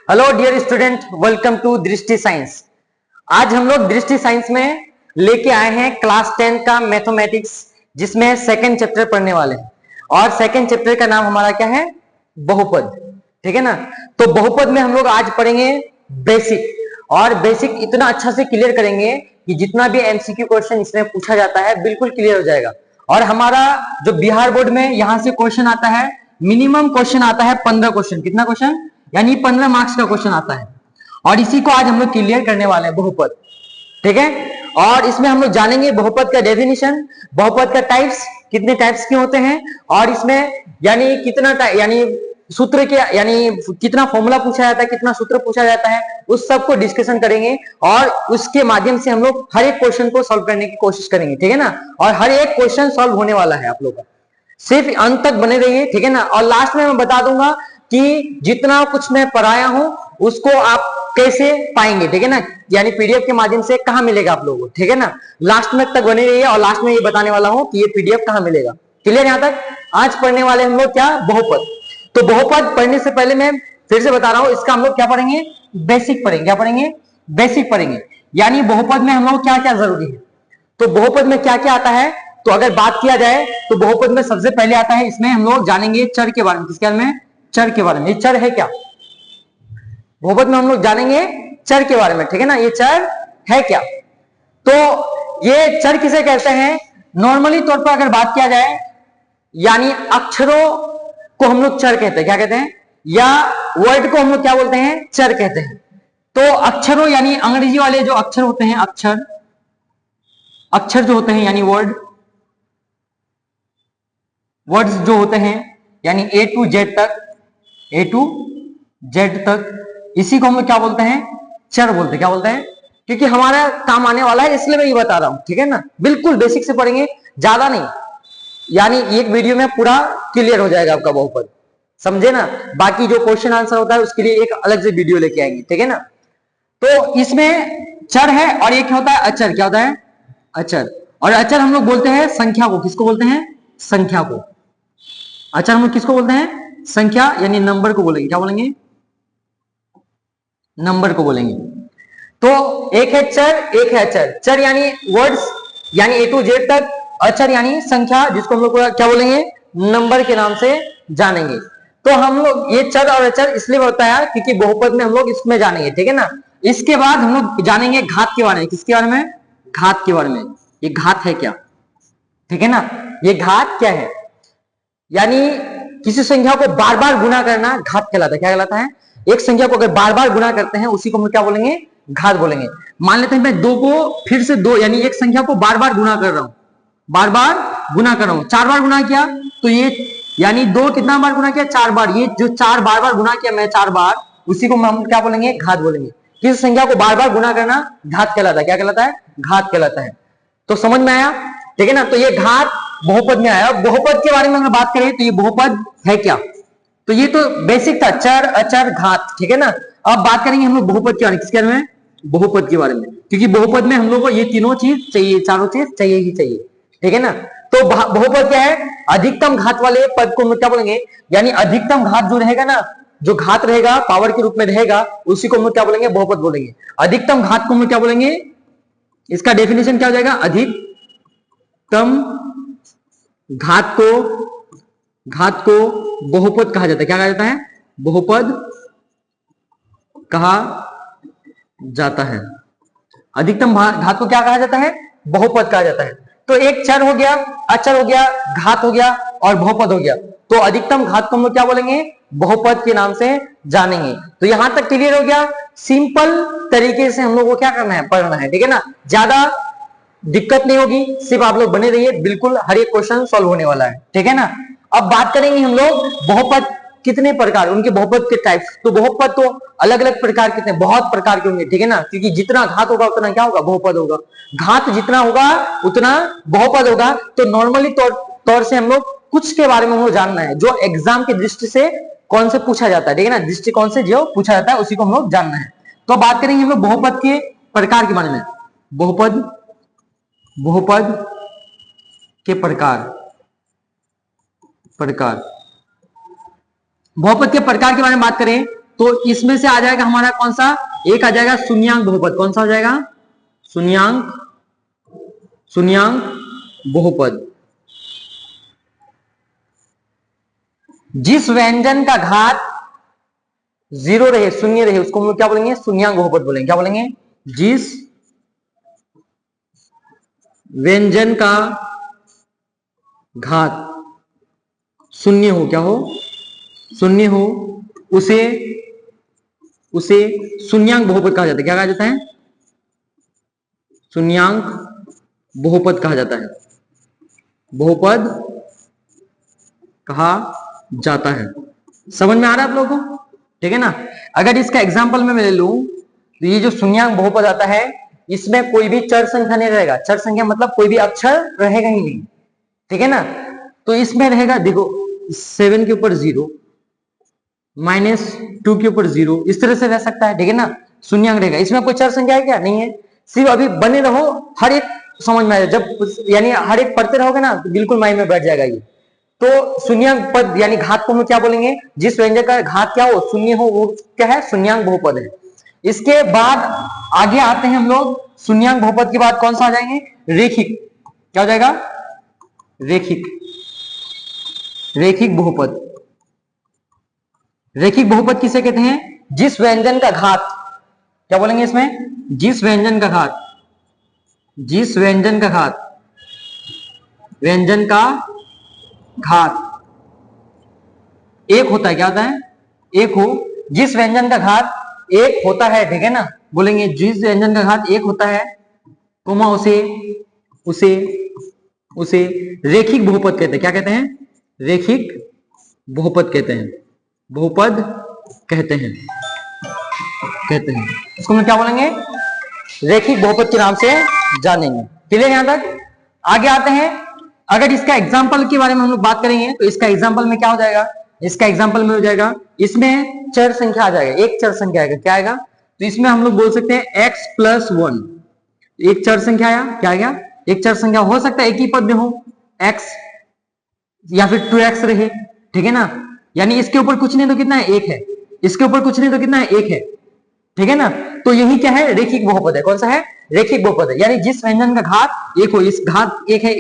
Hello dear student, welcome to Drishti science. आज हम लोग दृष्टि साइंस में लेके आए हैं क्लास 10 का मैथमेटिक्स, जिसमें सेकंड चैप्टर पढ़ने वाले हैं। और सेकंड चैप्टर का नाम हमारा क्या है? बहुपद। ठीक है ना? तो बहुपद में हम लोग आज पढ़ेंगे बेसिक, और बेसिक इतना अच्छा से क्लियर करेंगे कि जितना भी एमसीक्यू क्वेश्चन इसमें पूछा जाता है बिल्कुल क्लियर हो जाएगा। और हमारा जो बिहार बोर्ड में यहां से क्वेश्चन आता है, मिनिमम क्वेश्चन आता है 15 क्वेश्चन। कितना क्वेश्चन? यानी 15 मार्क्स का क्वेश्चन आता है, और इसी को आज हम लोग क्लियर करने वाले हैं, बहुपद। ठीक है? और इसमें हम लोग जानेंगे बहुपद का डेफिनेशन, बहुपद का टाइप्स, कितने टाइप्स के होते हैं, और इसमें यानी कितना यानी सूत्र के यानी कितना फॉर्मूला पूछा जाता है, कितना सूत्र पूछा जाता है, उस सब को डिस्कशन करेंगे। और उसके माध्यम से हम लोग हर एक क्वेश्चन को सॉल्व करने की कोशिश करेंगे। ठीक है ना? और हर एक क्वेश्चन सॉल्व होने वाला है आप लोग का, सिर्फ अंत तक बने रहिए। ठीक है ना? और लास्ट में मैं बता दूंगा कि जितना कुछ मैं पढ़ाया हूं उसको आप कैसे पाएंगे। ठीक है ना? यानी पीडीएफ के माध्यम से कहां मिलेगा आप लोगों को। ठीक है ना? लास्ट में तक बने रहिए, और लास्ट में ये बताने वाला हूं कि ये पीडीएफ कहां मिलेगा। क्लियर यहां तक? आज पढ़ने वाले हम लोग क्या? बहुपद। तो बहुपद पढ़ने से पहले मैं फिर से बता रहा हूं, इसका हम लोग क्या पढ़ेंगे? बेसिक पढ़ेंगे। क्या पढ़ेंगे? बेसिक पढ़ेंगे। यानी बहुपद में हम लोग क्या क्या जरूरी है, तो बहुपद में क्या क्या आता है। तो अगर बात किया जाए तो बहुपद में सबसे पहले आता है, इसमें हम लोग जानेंगे चर के बारे में। किसके बारे में? चर के बारे में। ये चर है क्या? बहुपद में हम लोग जानेंगे चर के बारे में। ठीक है ना? ये चर है क्या? तो ये चर किसे कहते हैं? नॉर्मली तौर पर अगर बात किया जाए, यानी अक्षरों को हम लोग चर कहते हैं। क्या कहते हैं? या वर्ड को हम लोग क्या बोलते हैं? चर कहते हैं। तो अक्षरों यानी अंग्रेजी वाले जो अक्षर होते हैं, अक्षर जो होते हैं, यानी वर्ड्स जो होते हैं, यानी ए टू जेड तक, इसी को हम लोग क्या बोलते हैं? चर बोलते हैं। क्या बोलते हैं? क्योंकि हमारा काम आने वाला है, इसलिए मैं ये बता रहा हूं। ठीक है ना? बिल्कुल बेसिक से पढ़ेंगे, ज्यादा नहीं। यानी एक वीडियो में पूरा क्लियर हो जाएगा आपका बहुपद, समझे ना? बाकी जो क्वेश्चन आंसर होता है उसके लिए एक अलग से वीडियो लेके आएंगे। ठीक है ना? तो इसमें चर है, और एक क्या होता है? अचर। क्या होता है? अचर। और अचर हम लोग बोलते हैं संख्या को। किसको बोलते हैं? संख्या को। अचर हम लोग किसको बोलते हैं? संख्या, यानी नंबर को बोलेंगे। क्या बोलेंगे? नंबर को बोलेंगे। तो एक है चर, एक है अचर। चर यानी वर्ड्स, यानी ए टू जेड तक। अचर यानी संख्या, जिसको हम लोग क्या बोलेंगे? नंबर के नाम से जानेंगे। तो हम लोग ये चर और अचर इसलिए बताया क्योंकि बहुपद में हम लोग इसमें जानेंगे। ठीक है ना? इसके बाद हम लोग जानेंगे घात के बारे में। किसके बारे में? घात के बारे में। ये घात है क्या? ठीक है ना? ये घात क्या है? यानी किसी संख्या को बार बार गुना करना घात कहलाता है। क्या कहलाता है? एक संख्या को अगर बार बार गुना करते हैं उसी को हम क्या बोलेंगे? घात बोलेंगे। मान लेते हैं मैं दो को फिर से दो, यानी एक संख्या को बार बार गुना कर रहा हूं, बार बार गुना कर रहा हूं, 4 बार गुना किया, तो ये यानी दो कितना बार गुना किया? 4 बार। ये जो 4 बार बार गुना किया मैं 4 बार, उसी को हम क्या बोलेंगे? घात बोलेंगे। किसी संख्या को बार बार गुना करना घात कहलाता है। क्या कहलाता है? घात कहलाता है। तो समझ में आया? ठीक है ना? तो ये घात बहुपद में आया। बहुपद के बारे में अगर बात करें तो ये बहुपद है क्या? तो ये तो बेसिक था, चर अचर घात। ठीक है ना? अब बात करेंगे हम लोग बहुपद के बारे में। किसके बारे में? बहुपद के बारे में। क्योंकि बहुपद में हम लोग को ये तीनों चीज चाहिए, चारों चीज चाहिए ही चाहिए। ठीक है ना? तो बहुपद क्या है? अधिकतम घात वाले पद को हम क्या बोलेंगे? यानी अधिकतम घात जो रहेगा ना, जो घात रहेगा पावर के रूप में रहेगा, उसी को हम क्या बोलेंगे? बहुपद बोलेंगे। अधिकतम घात को हम क्या बोलेंगे? इसका डेफिनेशन क्या हो जाएगा? अधिकतम घात को बहुपद कहा जाता है। क्या कहा जाता है? बहुपद कहा जाता है। अधिकतम घात को क्या कहा जाता है? बहुपद कहा जाता है। तो एक चर हो गया, अचर हो गया, घात हो गया, और बहुपद हो गया। तो अधिकतम घात को हम लोग क्या बोलेंगे? बहुपद के नाम से जानेंगे। तो यहां तक क्लियर हो गया। सिंपल तरीके से हम लोग को क्या करना है? पढ़ना है। ठीक है ना? ज्यादा दिक्कत नहीं होगी, सिर्फ आप लोग बने रहिए, बिल्कुल हर एक क्वेश्चन सॉल्व होने वाला है। ठीक है ना? अब बात करेंगे हम लोग बहुपद कितने प्रकार, उनके बहुपद के टाइप्स। तो बहुपद तो अलग अलग प्रकार कितने, बहुत प्रकार के होंगे। ठीक है ना? क्योंकि जितना घात होगा उतना क्या होगा? बहुपद होगा। घात जितना होगा उतना बहुपद होगा। तो नॉर्मली तौर से हम लोग कुछ के बारे में हम लोग जानना है, जो एग्जाम की दृष्टि से कौन से पूछा जाता है। ठीक है ना? दृष्टिकोण से जो पूछा जाता है उसी को हम लोग जानना है। तो बात करेंगे हम लोग बहुपद के प्रकार के बारे में। बहुपद के प्रकार बहुपद के प्रकार के बारे में बात करें तो इसमें से आ जाएगा हमारा कौन सा, एक आ जाएगा शून्यांक बहुपद। कौन सा हो जाएगा, शून्यांक बहुपद। जिस व्यंजन का घात 0 रहे, शून्य रहे, उसको हम लोग क्या बोलेंगे, शून्यांक बहुपद बोलेंगे। क्या बोलेंगे, जिस व्यंजन का घात शून्य हो, क्या हो, शून्य हो, उसे शून्यांक बहुपद कहा जाता है। क्या कहा जाता है, शून्यांक बहुपद कहा जाता है, बहुपद कहा जाता है। समझ में आ रहा है आप लोगों को, ठीक है ना। अगर इसका एग्जांपल में मैं ले लूं तो ये जो शून्यांक बहुपद आता है, इसमें कोई भी चर संख्या नहीं रहेगा। चर संख्या मतलब कोई भी अक्षर रहेगा ही नहीं, ठीक है ना। तो इसमें रहेगा, देखो 7 के ऊपर 0, -2 के ऊपर 0, इस तरह से रह सकता है, ठीक है ना। शून्यांक रहेगा, इसमें कोई चर संख्या है क्या, नहीं है। सिर्फ अभी बने रहो, हर एक समझ में आ जाए, जब यानी हर एक पढ़ते रहोगे ना तो बिल्कुल माइंड में बैठ जाएगा ये। तो शून्यांक पद यानी घात को हम क्या बोलेंगे, जिस व्यंजक का घात क्या हो, शून्य हो, वो क्या है, शून्यांक बहुपद है। इसके बाद आगे आते हैं हम लोग, शून्यांक बहुपद के बाद कौन सा आ जाएंगे, रेखिक। क्या हो जाएगा, रेखिक बहुपद। रेखिक बहुपद किसे कहते हैं, जिस व्यंजन का घात, क्या बोलेंगे इसमें, जिस व्यंजन का घात एक होता है। क्या होता है, एक हो, जिस व्यंजन का घात एक होता है, ठीक है ना, बोलेंगे जिस व्यंजन का घात एक होता है, कोमा उसे रेखिक बहुपद कहते हैं। क्या कहते हैं, रेखिक बहुपद कहते हैं, बहुपद कहते हैं। इसको हम क्या बोलेंगे, रेखिक बहुपद के नाम से जानेंगे। क्लियर यहां तक। आगे आते हैं, अगर इसका एग्जाम्पल के बारे में हम लोग बात करेंगे तो इसका एग्जाम्पल में क्या हो जाएगा, इसका एग्जाम्पल में हो जाएगा, इसमें चर संख्या आ जाएगा, एक चर संख्या आएगा। क्या आएगा, तो इसमें हम लोग बोल सकते हैं x+1, एक चर संख्या आया। क्या आ गया, एक चर संख्या। हो सकता है एक ही पद में हो, x या फिर 2x रहे, ठीक है ना। यानी इसके ऊपर कुछ नहीं तो कितना है, एक है, इसके ऊपर कुछ नहीं तो कितना है, एक है, ठीक है ना। तो यही क्या है, रेखिक बहुपद है। कौन सा है, रेखिक बहुपद है। यानी जिस व्यंजन का घात एक हो, इस घात एक है,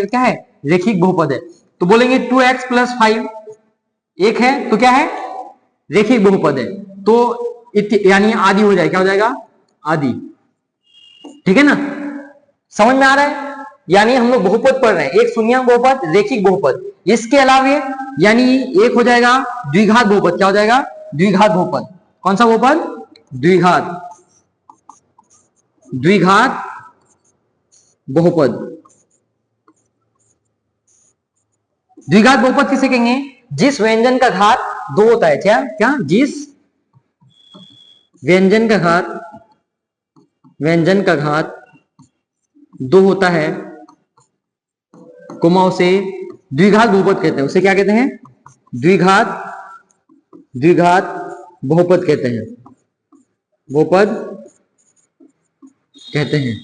क्या है, रेखिक बहुपद है। तो बोलेंगे 2x + 5 एक है, तो क्या है, रेखिक बहुपद है। तो यानी आदि हो जाएगा। क्या हो जाएगा, आदि, ठीक है ना। समझ में आ रहा है, यानी हम लोग बहुपद पढ़ रहे हैं, एक शून्यांक बहुपद, रेखिक बहुपद। इसके अलावा यानी एक हो जाएगा द्विघात बहुपद। क्या हो जाएगा, द्विघात बहुपद। कौन सा बहुपद, द्विघात बहुपद। द्विघात बहुपद किसे कहेंगे, जिस व्यंजन का घात 2 होता है। क्या, जिस व्यंजन का घात 2 होता है, कोमा उसे द्विघात बहुपद कहते हैं। उसे क्या कहते हैं, द्विघात बहुपद कहते हैं, बहुपद कहते हैं।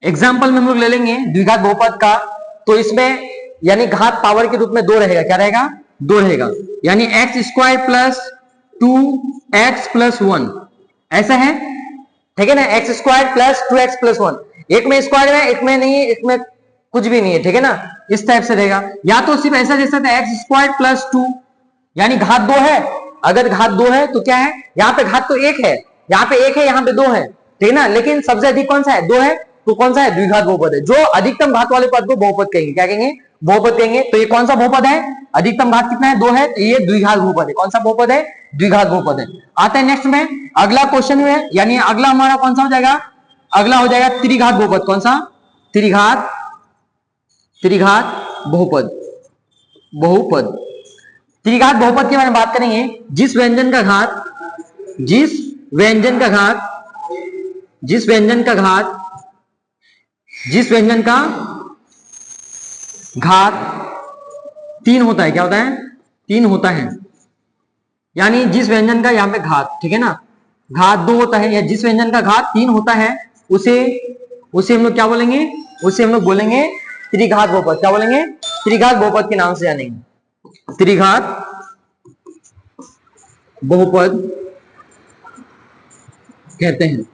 एग्जाम्पल में हम लोग ले लेंगे द्विघात बहुपद का, तो इसमें यानी घात पावर के रूप में 2 रहेगा। क्या रहेगा, 2 रहेगा। यानी x² + 2x + 1 ऐसा है, ठीक है ना। x² + 2x + 1, एक में स्क्वायर है, एक में नहीं है, इसमें कुछ भी नहीं है, ठीक है ना। इस टाइप से रहेगा। या तो सिर्फ ऐसा जैसा था x² + 2, यानी घात 2 है। अगर घात 2 है तो क्या है, यहाँ पे घात तो 1 है, यहाँ पे 1 है, यहाँ पे 2 है, ठीक है ना। लेकिन सबसे अधिक कौन सा है, 2 है, तो कौन सा है, द्विघात बहुपद है। जो अधिकतम घात वाले पद को बहुपद कहेंगे। क्या कहेंगे, बहुपद कहेंगे। तो ये कौन सा बहुपद है, अधिकतम घात कितना है, 2 है, तो ये द्विघात बहुपद है। कौन सा बहुपद है, द्विघात बहुपद है। आता है नेक्स्ट में अगला क्वेश्चन में, यानी अगला हमारा कौन सा हो जाएगा, अगला हो जाएगा त्रिघात बहुपद। कौन सा, त्रिघात बहुपद। त्रिघात बहुपद के बारे में बात करेंगे, जिस व्यंजन का घात 3 होता है। क्या होता है, 3 होता है। यानी जिस व्यंजन का यहाँ पे घात, ठीक है ना, घात 2 होता है, या जिस व्यंजन का घात 3 होता है, उसे हम लोग क्या बोलेंगे, उसे हम लोग बोलेंगे त्रिघात बहुपद। क्या बोलेंगे, त्रिघात बहुपद के नाम से जानेंगे, त्रिघात बहुपद कहते हैं।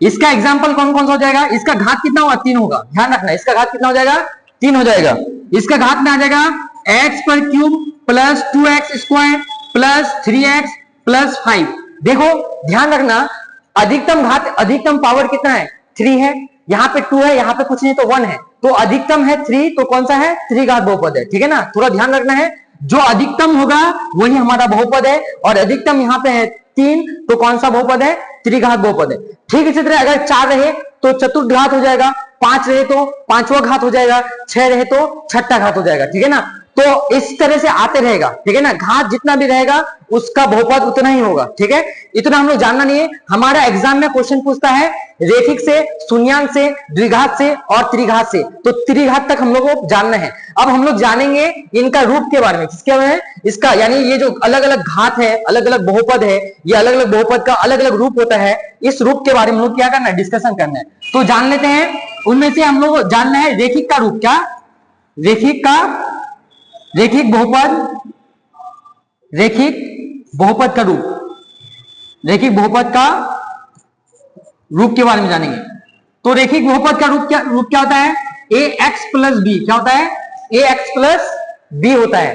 इसका एग्जाम्पल कौन कौन सा हो जाएगा? इसका घात कितना होगा? 3 होगा। ध्यान रखना, इसका घात कितना हो जाएगा? 3 हो जाएगा। इसका घात में आ जाएगा एक्स पर cube plus 2x square plus 3x plus 5। देखो ध्यान रखना, अधिकतम घात, अधिकतम पावर कितना है? 3 है। यहाँ पे 2 है, यहाँ पे कुछ नहीं तो 1 है, तो अधिकतम है 3, तो कौन सा है? 3 घात बहुपद है। ठीक है ना, थोड़ा ध्यान रखना है, जो अधिकतम होगा वही हमारा बहुपद है, और अधिकतम यहाँ पे है 3, तो कौन सा बहुपद है? त्रिघात बहुपद है। ठीक इसी तरह अगर 4 रहे तो चतुर्थ घात हो जाएगा, 5 रहे तो पांचवा घात हो जाएगा, 6 रहे तो छठा घात हो जाएगा। ठीक है ना, तो इस तरह से आते रहेगा। ठीक है ना, घात जितना भी रहेगा उसका बहुपद उतना ही होगा। ठीक है, इतना हम लोग जानना नहीं है। हमारा एग्जाम में क्वेश्चन पूछता है रेखिक से, शून्यांक से, द्विघात से और त्रिघात से, तो त्रिघात तक हम लोग को जानना है। अब हम लोग जानेंगे इनका रूप के बारे में। किसके बारे में? इसका, यानी ये जो अलग अलग घात है, अलग अलग बहुपद है, ये अलग अलग बहुपद का अलग अलग रूप होता है, इस रूप के बारे में हम लोग क्या करना है? डिस्कशन करना है। तो जान लेते हैं। उनमें से हम लोग जानना है रेखिक का रूप। क्या? रेखिक बहुपद, रेखिक बहुपद का रूप, रेखिक बहुपद का रूप के बारे में जानेंगे। तो रेखिक बहुपद का रूप क्या होता है? ax plus B. क्या होता है? ax प्लस बी होता है।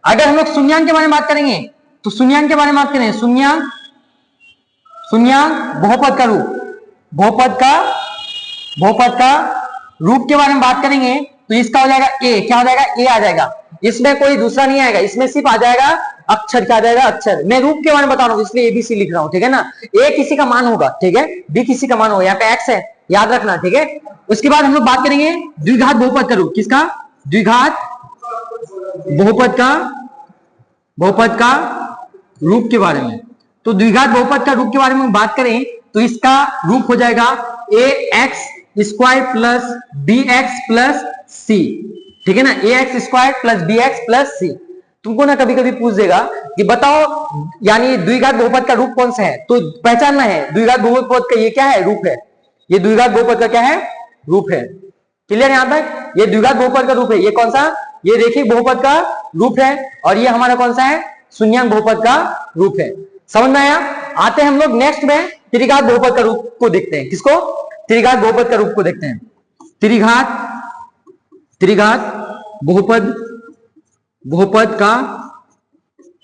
अगर हम लोग शून्यांक के बारे में बात करेंगे, तो शून्यांक के बारे में बात करें, शून्यांक बहुपद का रूप, बहुपद का रूप के बारे में बात करेंगे, तो इसका हो जाएगा a। क्या हो जाएगा? a आ जाएगा। इसमें कोई दूसरा नहीं आएगा, इसमें सिर्फ आ जाएगा अक्षर। क्या आ जाएगा? अक्षर। मैं रूप के बारे में बता रहा हूं, इसलिए एबीसी लिख रहा हूं। ठीक है ना, a किसी का मान होगा, ठीक है, b किसी का मान होगा, यहाँ पे x है, याद रखना। ठीक है, उसके बाद हम लोग बात करेंगे द्विघात बहुपद का रूप। किसका? द्विघात बहुपद का रूप के बारे में। तो द्विघात बहुपद का रूप के बारे में बात करें तो इसका रूप हो जाएगा ax square plus bx plus c। ठीक है ना, ax square plus bx plus c। तुमको ना कभी कभी पूछ देगा कि बताओ यानी द्विघात बहुपद का रूप कौन सा है, तो पहचानना है द्विघात बहुपद का ये क्या है? रूप है। ये द्विघात बहुपद का क्या है? रूप है। क्लियर यहां तक? ये द्विघात बहुपद का रूप है। ये कौन सा? ये रेखिक बहुपद का रूप है, और ये हमारा कौन सा है? शून्यांक बहुपद का रूप है। समझ में आया? आते हैं हम लोग नेक्स्ट में त्रिघात बहुपद का रूप को देखते हैं। किसको? त्रिघात बहुपद का रूप को देखते हैं। त्रिघात बहुपद का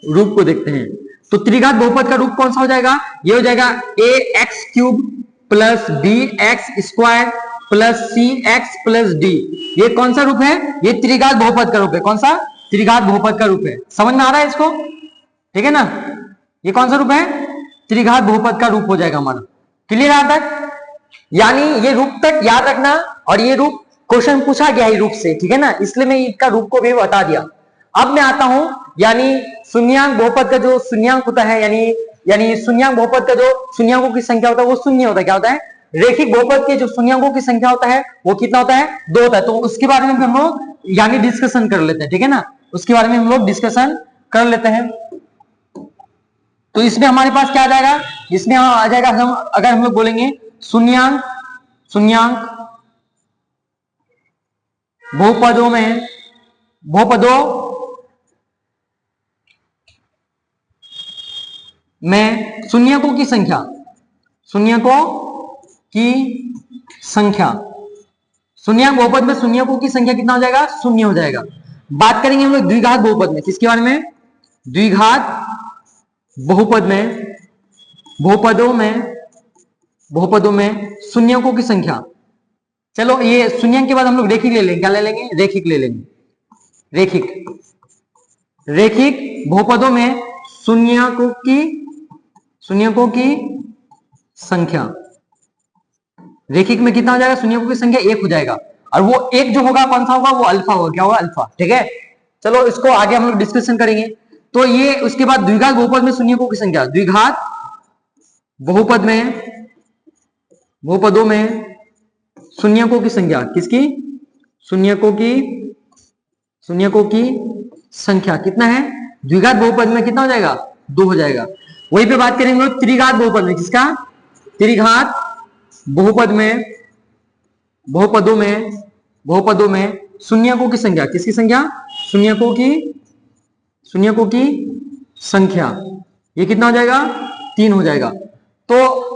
रूप को देखते हैं। तो त्रिघात बहुपद का रूप कौन सा हो जाएगा? ये हो जाएगा ax cube plus bx square plus cx plus d। ये कौन सा रूप है? ये त्रिघात बहुपद का रूप है। कौन सा? त्रिघात बहुपद का रूप है। समझ में आ रहा है इसको? ठीक है ना, ये कौन सा रूप है? त्रिघात बहुपद का रूप हो जाएगा हमारा। क्लियर यहां तक? यानी ये रूप तक याद रखना, और ये रूप क्वेश्चन पूछा गया है रूप से। ठीक है ना, इसलिए मैं इसका रूप को भी बता दिया। अब मैं आता हूं यानी शून्यांक बहुपद का जो शून्यांक होता है, यानी शून्यांक बहुपद का जो शून्यांकों की संख्या होता है वो शून्य होता है। क्या होता है? रेखिक बहुपद के जो शून्यांकों की संख्या होता है वो कितना होता है? 2 होता है। तो उसके बारे में भी हम लोग यानी डिस्कशन कर लेते हैं। ठीक है ना, उसके बारे में हम लोग डिस्कशन कर लेते हैं। तो इसमें हमारे पास क्या आ जाएगा? इसमें आ जाएगा, अगर हम लोग बोलेंगे शून्यांक बहुपदों में शून्यकों की संख्या, शून्यांक बहुपद में शून्यकों की संख्या कितना हो जाएगा? 0 हो जाएगा। बात करेंगे हम लोग द्विघात बहुपद में। किसके बारे में? द्विघात बहुपद में, बहुपदों में शून्यकों की संख्या। चलो ये शून्यंक के बाद हम लोग रेखिक ले लेंगे। क्या ले लेंगे? रेखिक ले लेंगे। रेखिक बहुपदों में शून्यकों की संख्या, रेखिक में कितना हो जाएगा? शून्यकों की संख्या 1 हो जाएगा, और वो 1 जो होगा कौन सा होगा? वो अल्फा होगा। क्या होगा? अल्फा। ठीक है, चलो इसको आगे हम लोग डिस्कशन करेंगे। तो ये उसके बाद द्विघात बहुपद में शून्यकों की संख्या, द्विघात बहुपदों में शून्यकों की संख्या। किसकी? शून्यकों की संख्या कितना है? द्विघात बहुपद में कितना हो जाएगा? 2 हो जाएगा। वहीं पे बात करेंगे त्रिघात बहुपद में। किसका? त्रिघात बहुपदों में शून्यकों की संख्या। किसकी संख्या? शून्यकों की संख्या ये कितना हो जाएगा, 3 हो जाएगा। तो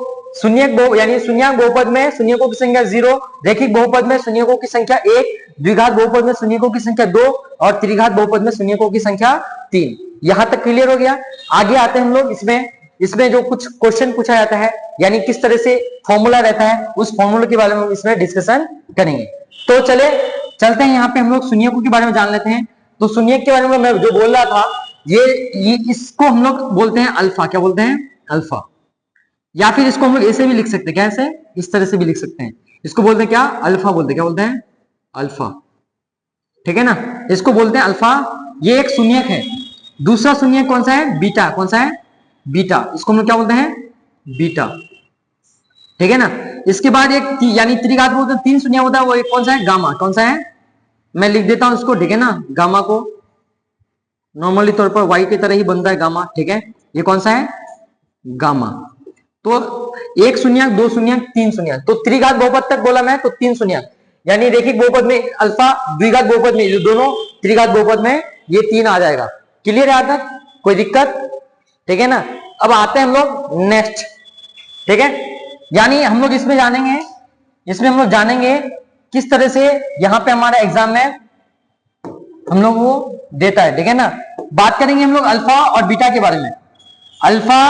यानी शून्यक बहुपद में शून्यकों की संख्या 0, रैखिक बहुपद में शून्यकों की संख्या 1, द्विघात बहुपद में शून्यकों की संख्या 2 और त्रिघात बहुपद में शून्यकों की संख्या 3। यहां तक क्लियर हो गया। आगे आते हैं हम लोग इसमें जो कुछ क्वेश्चन पूछा जाता है, यानी किस तरह से फॉर्मूला रहता है, उस फॉर्मूला के बारे में इसमें डिस्कशन करेंगे। तो चलते हैं यहाँ पे हम लोग शून्यकों के बारे में जान लेते हैं। तो शून्यक के बारे में मैं जो बोल रहा था, ये इसको हम लोग बोलते हैं अल्फा। क्या बोलते हैं, अल्फा। या फिर इसको हम लोग ऐसे भी लिख सकते हैं, कैसे, इस तरह से भी लिख सकते हैं। इसको बोलते हैं क्या, अल्फा बोलते हैं। क्या बोलते हैं, अल्फा। ठीक है ना, इसको बोलते हैं अल्फा। ये एक शून्यक है। दूसरा शून्यक कौन सा है, बीटा। कौन सा है, बीटा। इसको हम लोग क्या बोलते हैं, बीटा। ठीक है ना। इसके बाद एक यानी त्रिघात बोलते हैं, 3 शून्य होता है, वो एक कौन सा है, गामा। कौन सा है, मैं लिख देता हूं इसको। ठीक है ना, गामा को नॉर्मली तौर पर वाई की तरह ही बनता है गामा। ठीक है, ये कौन सा है, गामा। तो 1 शून्यक, 2 शून्यक, 3 शून्यक। तो त्रिघात बहुपद तक बोला मैं, तो 3 शून्यक, यानी रैखिक बहुपद में अल्फा, द्विघात बहुपद में ये दोनों, त्रिघात बहुपद में ये 3 आ जाएगा। क्लियर है यहां तक, कोई दिक्कत। ठीक है ना। अब आते हैं हम लोग नेक्स्ट। ठीक है, यानी हम लोग इसमें हम लोग जानेंगे किस तरह से यहाँ पे हमारा एग्जाम में हम लोग वो देता है। ठीक है ना। बात करेंगे हम लोग अल्फा और बीटा के बारे में। अल्फा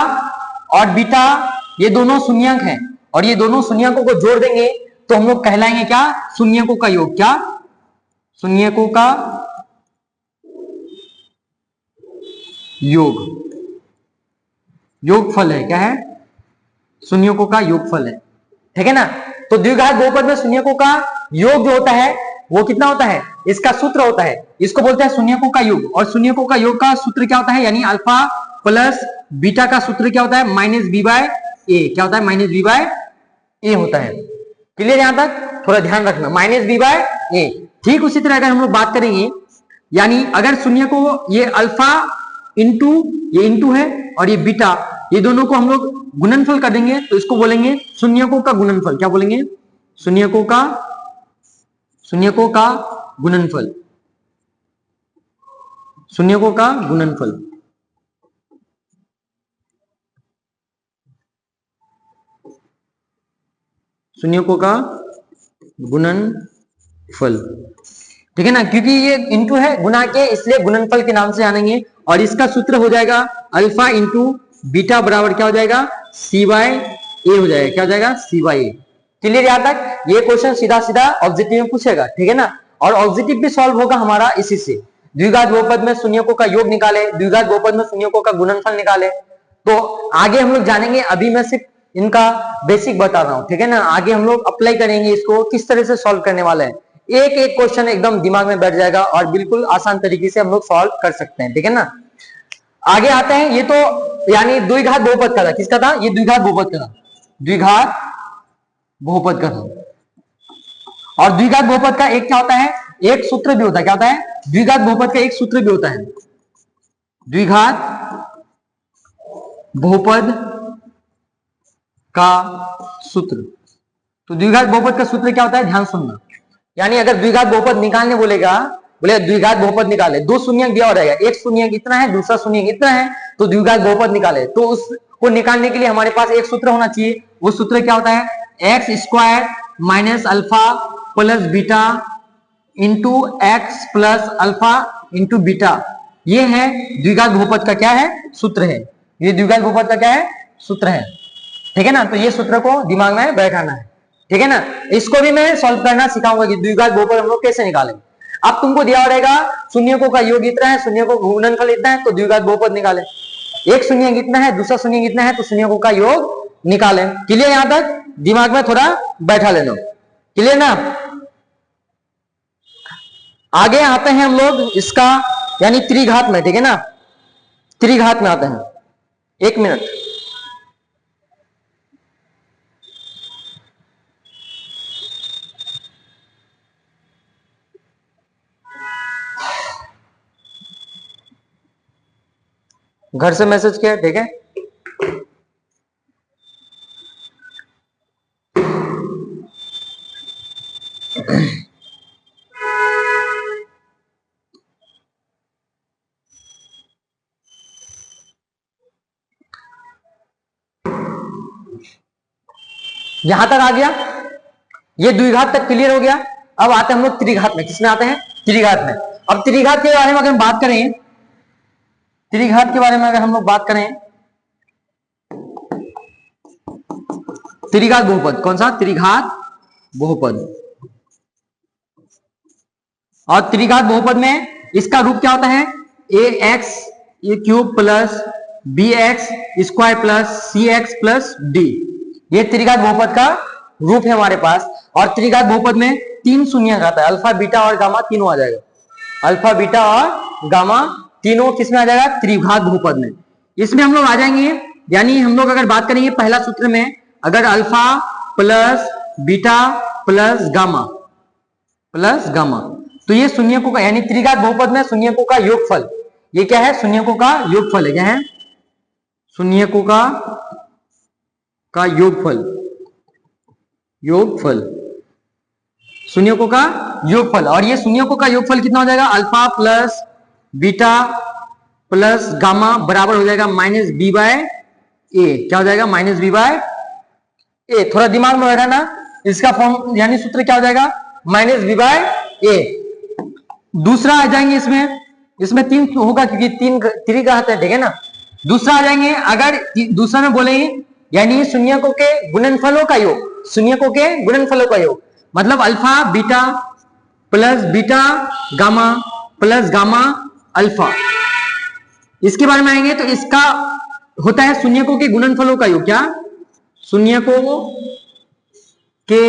और बीटा ये दोनों शून्यक हैं, और ये दोनों शून्यकों को जोड़ देंगे तो हम लोग कहलाएंगे क्या, शून्यकों का योग। क्या, शून्यकों का योग। योगफल है, क्या है, शून्यकों का योगफल है। ठीक है ना। तो द्विघात बहुपद में शून्यकों का योग जो होता है वो कितना होता है, इसका सूत्र होता है, इसको बोलते हैं शून्यकों का योग। और शून्यकों का योग का सूत्र क्या होता है, यानी अल्फा प्लस बीटा का सूत्र क्या होता है, माइनस बी बाय ए। क्या होता है, माइनस बी बाय ए होता है। क्लियर यहां तक, थोड़ा ध्यान रखना, माइनस बी बाय ए। ठीक उसी तरह अगर हम लोग बात करेंगे, यानी अगर शून्य को ये अल्फा इंटू, ये इंटू है, और ये बीटा, ये दोनों को हम लोग गुणनफल कर देंगे तो इसको बोलेंगे शून्यकों का गुणनफल। क्या बोलेंगे, शून्यकों का गुणनफल। शून्यकों का गुणनफल। शून्यकों का गुणनफल। ठीक है ना, क्योंकि ये इंटू है, गुना के, इसलिए गुणनफल के नाम से जानेंगे। और इसका सूत्र हो जाएगा अल्फा इंटू बीटा बराबर क्या हो जाएगा, सी बाय ए हो जाएगा। क्या हो जाएगा, सी बाय ए। क्लियर यहां तक। ये क्वेश्चन सीधा सीधा ऑब्जेक्टिव में पूछेगा। ठीक है ना। और ऑब्जेक्टिव भी सॉल्व होगा हमारा इसी से। द्विघात बहुपद में शून्यकों का योग निकाले, द्विघात बहुपद में शून्यकों का गुणनफल निकाले। तो आगे हम लोग जानेंगे, अभी मैं सिर्फ इनका बेसिक बता रहा हूं। ठीक है ना, आगे हम लोग अप्लाई करेंगे इसको, किस तरह से सॉल्व करने वाले हैं। एक एक क्वेश्चन एकदम दिमाग में बैठ जाएगा और बिल्कुल आसान तरीके से हम लोग सॉल्व कर सकते हैं। ठीक है ना। आगे आते हैं, ये तो यानी द्विघात बहुपद का था। किसका था, ये द्विघात बहुपद का था। द्विघात बहुपद का था। और द्विघात बहुपद का एक क्या होता है, एक सूत्र भी होता है। क्या होता है, द्विघात बहुपद का एक सूत्र भी होता है, द्विघात बहुपद का सूत्र। तो द्विघात बहुपद का सूत्र क्या होता है, ध्यान सुनना। यानी अगर द्विघात बहुपद निकालने बोलेगा, बोले द्विघात बहुपद निकाले, 2 शून्यक दिया हो रहेगा, एक शून्यक इतना है, दूसरा शून्यक इतना है, तो द्विघात बहुपद निकाले। तो उसको निकालने के लिए हमारे पास एक सूत्र होना चाहिए। वो सूत्र क्या होता है, x square minus alpha plus beta into x plus alpha into beta. ये है द्विघात बहुपद का क्या है, सूत्र है। ये द्विघात बहुपद का क्या है, सूत्र है। ठीक है ना। तो ये सूत्र को दिमाग में बैठाना है। ठीक है ना। इसको भी मैं सॉल्व करना सिखाऊंगा कि द्विघात बहुपद हम लोग कैसे निकालेंगे। अब तुमको दिया रहेगा शून्यकों का योग इतना है, शून्यकों का गुणनफल इतना है, तो द्विघात बहुपद निकाले। एक शून्य कितना है, दूसरा शून्य कितना है, तो शून्यकों का योग निकाले। क्लियर यहां तक, दिमाग में थोड़ा बैठा लेना। क्लियर ना। आगे आते हैं हम लोग इसका, यानी त्रिघात में। ठीक है ना, त्रिघात में आते हैं। एक मिनट, घर से मैसेज किया। ठीक है, यहां तक आ गया, ये द्विघात तक क्लियर हो गया। अब आते हैं हम लोग त्रिघात में। किसमें आते हैं? त्रिघात में। अब त्रिघात के बारे में अगर हम बात करें, त्रिघात के बारे में अगर हम लोग बात करें, त्रिघात बहुपद, कौन सा? त्रिघात बहुपद। और त्रिघात बहुपद में इसका रूप क्या होता है? A X A cube plus B X square plus C X plus D. ये त्रिघात बहुपद का रूप है हमारे पास। और त्रिघात बहुपद में 3 शून्य आता है, अल्फा बीटा और गामा तीनों आ जाएगा। अल्फा बीटा और गामा तीनों किसमें आ जाएगा? त्रिघात बहुपद में। इसमें हम लोग आ जाएंगे, यानी हम लोग अगर बात करेंगे पहला सूत्र में, अगर alpha plus beta plus gamma, तो ये शून्यकों का, यानी त्रिघात बहुपद में शून्यकों का योगफल। ये क्या है? शून्यकों का योगफल है। क्या है? शून्यकों का योगफल। शून्यकों का योगफल। और ये शून्यकों का योगफल कितना हो जाएगा? Alpha plus beta plus gamma बराबर हो जाएगा माइनस बी बाय ए। क्या हो जाएगा? माइनस बी बाय ए। थोड़ा दिमाग में बैठा ना, इसका फॉर्म यानी सूत्र क्या हो जाएगा? माइनस बी बाय ए। दूसरा आ जाएंगे इसमें 3 होगा क्योंकि 3 त्रिघात है, ठीक है ना। दूसरा आ जाएंगे, अगर दूसरा में बोलेंगे यानी शून्यकों के गुणनफलों का योग, शून्यकों के गुणनफलों का योग, मतलब alpha beta plus beta gamma plus gamma alpha. इसके बारे में आएंगे तो इसका होता है शून्यकों के गुणनफलों का योग। क्या? शून्यकों के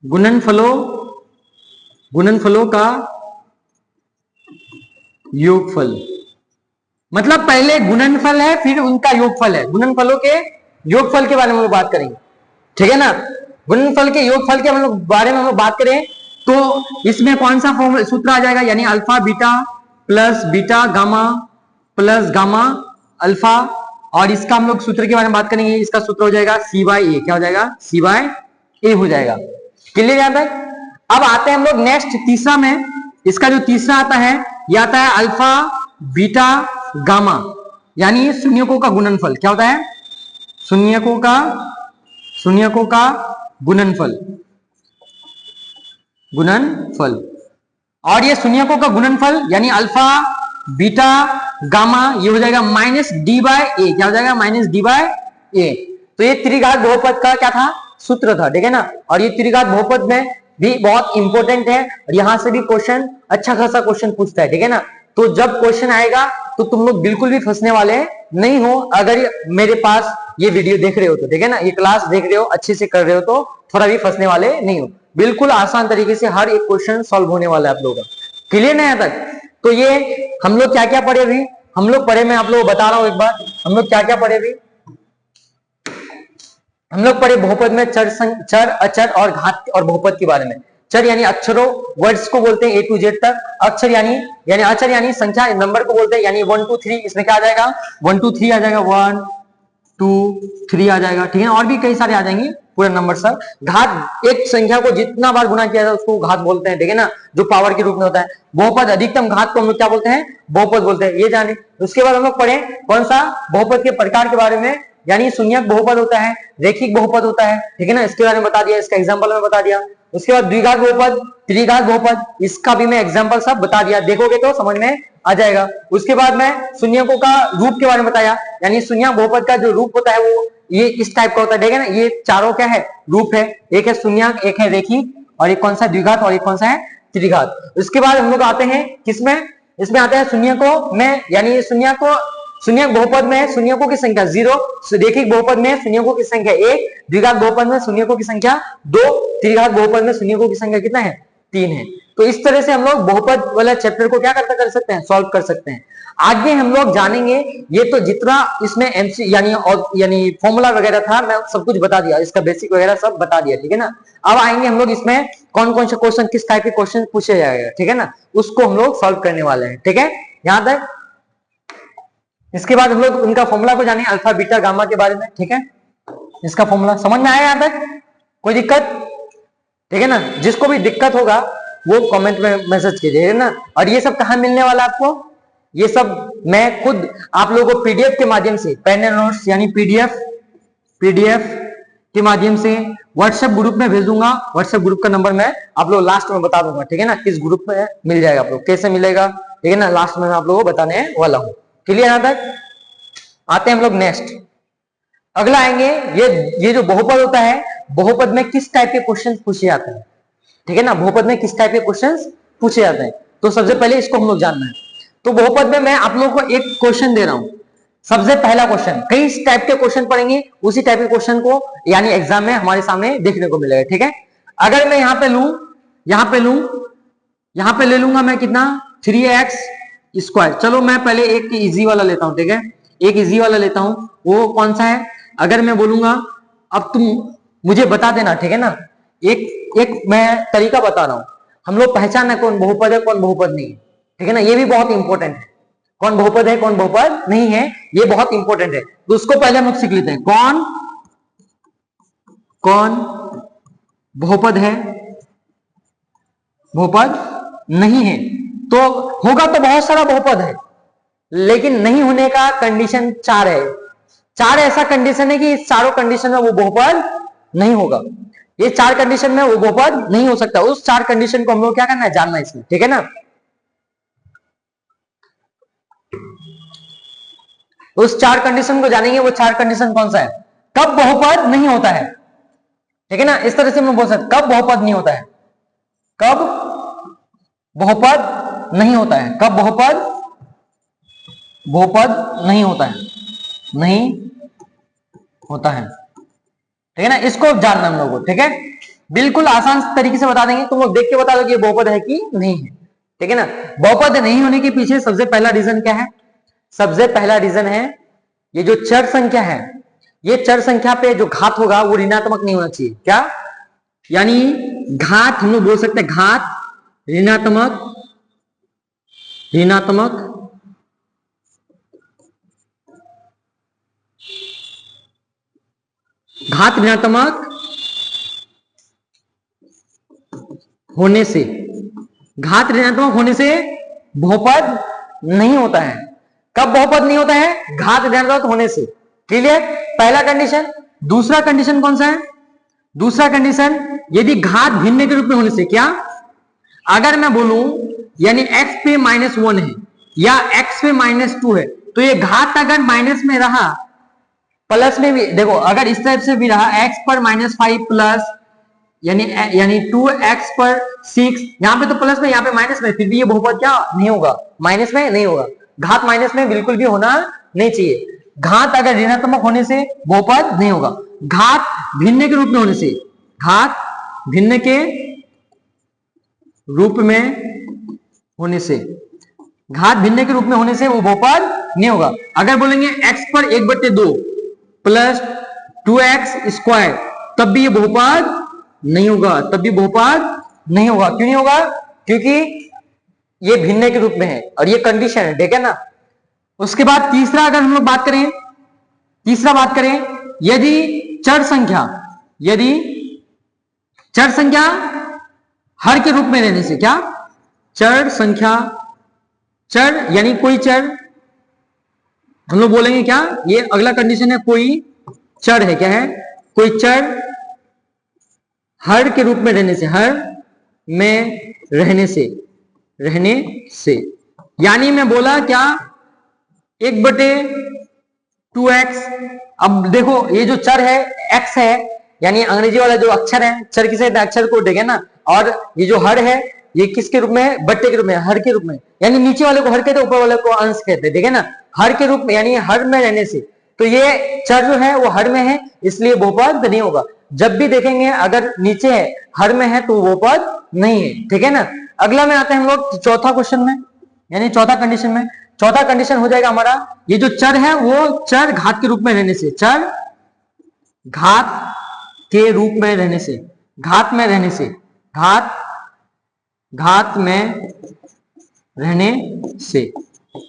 गुणनफलों का योगफल। मतलब पहले गुणनफल है फिर उनका योगफल है। गुणनफलों के योगफल के बारे में हम लोग बात करेंगे, ठीक है ना। गुणनफल के योगफल के बारे में हम लोग बात करें तो इसमें कौन सा फॉर्मूला सूत्र आ जाएगा? यानी alpha beta plus beta gamma plus gamma alpha. और इसका हम लोग सूत्र के बारे में बात करेंगे, इसका सूत्र हो जाएगा सी बाई ए। क्या हो जाएगा? सी बाई ए हो जाएगा। क्लियर यहां तक? अब आते हैं हम लोग नेक्स्ट तीसरा में। इसका जो तीसरा आता है यह आता है अल्फा बीटा गामा, यानी शून्यकों का गुणनफल। क्या होता है? शून्यकों का गुणनफल। और ये शून्यकों का गुणनफल यानी अल्फा बीटा गामा, ये हो जाएगा माइनस डी बाय ए। क्या हो जाएगा? माइनस डी बाय ए। तो ये त्रिघात बहुपद का क्या था? सूत्र था, ठीक है ना। और ये त्रिघात बहुपद में भी बहुत इंपॉर्टेंट है और यहां से भी क्वेश्चन अच्छा खासा क्वेश्चन पूछता है, ठीक है ना। तो जब क्वेश्चन आएगा तो तुम लोग बिल्कुल भी फंसने वाले नहीं हो, अगर मेरे पास ये वीडियो देख रहे हो तो, ठीक है ना। ये क्लास देख रहे हो, अच्छे से कर रहे हो तो थोड़ा भी फंसने वाले नहीं हो। बिल्कुल आसान तरीके से हर एक क्वेश्चन सॉल्व होने वाला है आप लोगों का। क्लियर है यहाँ तक? तो ये हम लोग क्या क्या पढ़े अभी? हम लोग पढ़े, मैं आप लोगों को बता रहा हूं एक बार, हम लोग क्या क्या पढ़े अभी। हम लोग पढ़े बहुपद में चर अचर और घात और बहुपद के बारे में। चर यानी अक्षरों, वर्ड्स को बोलते हैं A to Z तक। अक्षर यानी अचर यानी संख्या, नंबर को बोलते हैं, यानी 1 2 3। इसमें क्या आ जाएगा? 1 2 3 आ जाएगा, 1 2 3 आ जाएगा, ठीक है। और भी कई सारे आ जाएंगे पूरा नंबर सब। घात, एक संख्या को जितना बार गुना किया जाए उसको घात बोलते हैं, ठीक है ना, जो पावर के रूप में होता है। बहुपद, अधिकतम घात को हम लोग क्या बोलते हैं? बहुपद बोलते हैं, ये जाने। उसके बाद हम लोग पढ़े कौन सा? बहुपद के प्रकार के बारे में, यानी शून्यक बहुपद होता है, रेखिक बहुपद होता है, ठीक है ना, इसके बारे में बता दिया, इसका एग्जांपल में बता दिया। उसके बाद द्विघात बहुपद, त्रिघात बहुपद, इसका भी मैं एग्जांपल सब बता दिया, देखोगे तो समझ में आ जाएगा। उसके बाद मैं शून्यकों का रूप के बारे में बताया, यानी शून्यक बहुपद का जो रूप होता है वो ये इस टाइप का होता है, ठीक है ना। ये चारों क्या है? रूप है। एक है शून्यक, एक है रेखिक, और एक कौन सा? द्विघात, और एक कौन सा है? त्रिघात। उसके बाद हम लोग आते हैं किसमें? इसमें आते हैं शून्यकों में, यानी शून्यक बहुपद में शून्यकों की संख्या 0, रेखिक बहुपद में शून्यकों की संख्या 1, द्विघात बहुपद में शून्यकों की संख्या 2, त्रिघात बहुपद में शून्यकों की संख्या कितना है? 3 है। तो इस तरह से हम लोग बहुपद वाला चैप्टर को क्या कर सकते हैं? सॉल्व कर सकते हैं। आगे हम लोग जानेंगे, ये तो जितना इसमें एमसी यानी फॉर्मूला वगैरह था, मैं सब कुछ बता दिया, इसका बेसिक वगैरह सब बता दिया, ठीक है ना। अब आएंगे हम लोग इसमें कौन कौन से क्वेश्चन, किस टाइप के क्वेश्चन पूछे जाएगा, ठीक है ना, उसको हम लोग सॉल्व करने वाले हैं, ठीक है, यहां तक। इसके बाद हम लोग उनका फॉर्मूला को जाने, अल्फा बीटा गामा के बारे में, ठीक है। इसका फॉर्मूला समझ में आया यहां तक? कोई दिक्कत? ठीक है ना। जिसको भी दिक्कत होगा वो कमेंट में मैसेज कीजिए ना। और ये सब कहाँ मिलने वाला आपको? ये सब मैं खुद आप लोगों को पीडीएफ के माध्यम से, पेन एंड नोट्स यानी पीडीएफ PDF के माध्यम से व्हाट्सएप ग्रुप में भेज दूंगा। व्हाट्सएप ग्रुप का नंबर मैं आप लोग लास्ट में बता दूंगा, ठीक है ना, किस ग्रुप में मिल जाएगा, आप लोग कैसे मिलेगा, ठीक है ना, लास्ट में मैं आप लोगों को बताने वाला हूँ। क्लियर यहां तक? आते हैं हम लोग नेक्स्ट, अगला आएंगे, ये जो बहुपद होता है, बहुपद में किस टाइप के क्वेश्चन पूछे जाते हैं, ठीक है ना, बहुपद में किस टाइप के क्वेश्चन पूछे जाते हैं, तो सबसे पहले इसको हम लोग जानना है। तो बहुपद में मैं आप लोगों को एक क्वेश्चन दे रहा हूं, सबसे पहला क्वेश्चन, कई टाइप के क्वेश्चन पढ़ेंगे, उसी टाइप के क्वेश्चन को यानी एग्जाम में हमारे सामने देखने को मिलेगा, ठीक है। अगर मैं यहां पे ले लूंगा मैं कितना 3x²। चलो मैं पहले एक इजी वाला लेता हूं, ठीक है, एक इजी वाला लेता हूं। वो कौन सा है? अगर मैं बोलूंगा, अब तुम मुझे बता देना, ठीक है ना, एक मैं तरीका बता रहा हूं, हम लोग पहचानना कौन बहुपद है कौन बहुपद नहीं है, ठीक है ना, ये भी बहुत इंपॉर्टेंट है, कौन बहुपद है कौन बहुपद नहीं है, ये बहुत इंपॉर्टेंट है। तो उसको पहले हम लोग सीख लेते हैं, कौन बहुपद है बहुपद नहीं है। तो होगा तो बहुत सारा बहुपद है, लेकिन नहीं होने का कंडीशन 4 है। 4 ऐसा कंडीशन है कि इस चारों कंडीशन में वो बहुपद नहीं होगा, ये 4 कंडीशन में वो बहुपद नहीं हो सकता। उस 4 कंडीशन को हम लोग क्या करना है, जानना है इसमें, ठीक है ना। उस 4 कंडीशन को जानेंगे, वो 4 कंडीशन कौन सा है, कब बहुपद नहीं होता है, ठीक है ना, इस तरह से हम लोग बोल सकते कब बहुपद नहीं होता है, कब बहुपद नहीं होता है, कब बहुपद नहीं होता है, नहीं होता है, ठीक है ना, इसको जानना हम लोगों को, ठीक है। बिल्कुल आसान तरीके से बता देंगे, तुम लोग देख के बता दो कि ये बहुपद है कि नहीं है, ठीक है ना। बहुपद नहीं होने के पीछे सबसे पहला रीजन क्या है? सबसे पहला रीजन है ये जो चर संख्या है, ये चर संख्या पे जो घात होगा वो ऋणात्मक नहीं होना चाहिए। क्या? यानी घात हम लोग बोल सकते हैं, घात ऋणात्मक घात ऋणात्मक होने से, घात ऋणात्मक होने से बहुपद नहीं होता है। कब बहुपद नहीं होता है? घात ऋणात्मक होने से। क्लियर? पहला कंडीशन। दूसरा कंडीशन कौन सा है? दूसरा कंडीशन यदि घात भिन्न के रूप में होने से। क्या? अगर मैं बोलूं यानी x पे -1 है या x पे -2 है, तो ये घात अगर माइनस में रहा, प्लस में भी, देखो अगर इस टाइप से भी रहा, x पर -5 प्लस यानी 2x पर 6, यहां पे तो प्लस में, यहां पे माइनस में, फिर भी ये बहुपद क्या नहीं होगा? माइनस में नहीं होगा। घात माइनस में बिल्कुल भी होना नहीं चाहिए। घात अगर ऋणात्मक होने से बहुपद नहीं होगा। घात भिन्न के रूप में होने से, घात भिन्न के रूप में होने से, घात भिन्न के रूप में होने से वो बहुपद नहीं होगा। अगर बोलेंगे x पर 1/2 प्लस 2x², तब भी ये बहुपद नहीं होगा, तब भी बहुपद नहीं होगा। क्यों नहीं होगा? क्योंकि ये भिन्न के रूप में है और ये कंडीशन है, ठीक है ना। उसके बाद तीसरा अगर हम लोग बात करें, यदि चर संख्या हर के रूप में रहने से। क्या? चर संख्या, चर यानी कोई चर, हम लोग बोलेंगे क्या, ये अगला कंडीशन है, कोई चर है। क्या है? कोई चर हर के रूप में रहने से, हर में रहने से यानी मैं बोला क्या, 1/2x। अब देखो ये जो चर है x है, यानी अंग्रेजी वाला जो अक्षर है, चर किसे अक्षर को देखे ना, और ये जो हर है ये किसके रूप में है? बट्टे के रूप में, हर के रूप में, यानी नीचे वाले को हर कहते हैं, ऊपर वाले को अंश कहते हैं, ठीक है ना। हर के रूप में यानी हर में रहने से, तो ये चर जो है वो हर में है, इसलिए बहुपद नहीं होगा। जब भी देखेंगे अगर नीचे है, हर में है, तो बहुपद नहीं है, ठीक है ना। अगला में आते हैं हम लोग चौथा क्वेश्चन में, यानी चौथा कंडीशन में। चौथा कंडीशन हो जाएगा हमारा, ये जो चर है वो चर घात के रूप में रहने से, चर घात के रूप में रहने से, घात में रहने से, घात में रहने से।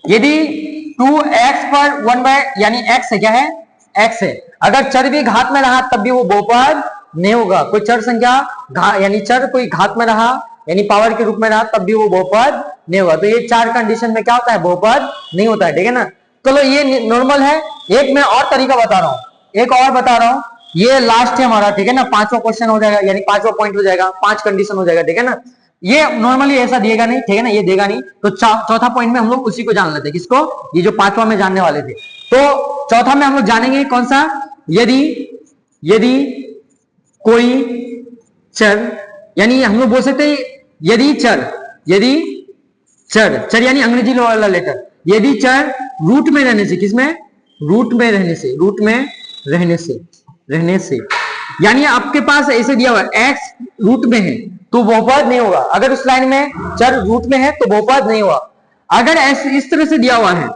यदि 2x पर 1 यानी x है, क्या है? x है, अगर चर भी घात में रहा तब भी वो बहुपद नहीं होगा। कोई चर संख्या यानी चर कोई घात में रहा यानी पावर के रूप में रहा, तब भी वो बहुपद नहीं होगा। तो ये 4 कंडीशन में क्या होता है? बहुपद नहीं होता है, ठीक है ना। चलो ये नॉर्मल है। एक मैं और तरीका बता रहा हूं, एक और बता रहा हूं, ये लास्ट है हमारा, ठीक है ना, पांचवा क्वेश्चन हो जाएगा, यानी पांचवा पॉइंट हो जाएगा, 5 कंडीशन हो जाएगा, ठीक है ना। ये नॉर्मली ऐसा दिएगा नहीं, ठीक है ना, ये देगा नहीं, तो चौथा पॉइंट में हम लोग उसी को जान लेते हैं, किसको, ये जो पांचवा में जानने वाले थे। तो चौथा में हम लोग जानेंगे कौन सा, यदि कोई चर, यानी हम लोग बोल सकते हैं यदि चर यानी अंग्रेजी वाला लेटर, यदि चर रूट में रहने से, किसमें, रूट में रहने से, यानी आपके पास ऐसे दिया हुआ है x रूट में है तो बहुपद नहीं होगा। अगर उस लाइन में चर रूट में है तो बहुपद नहीं हुआ। अगर ऐसे इस तरह से दिया हुआ है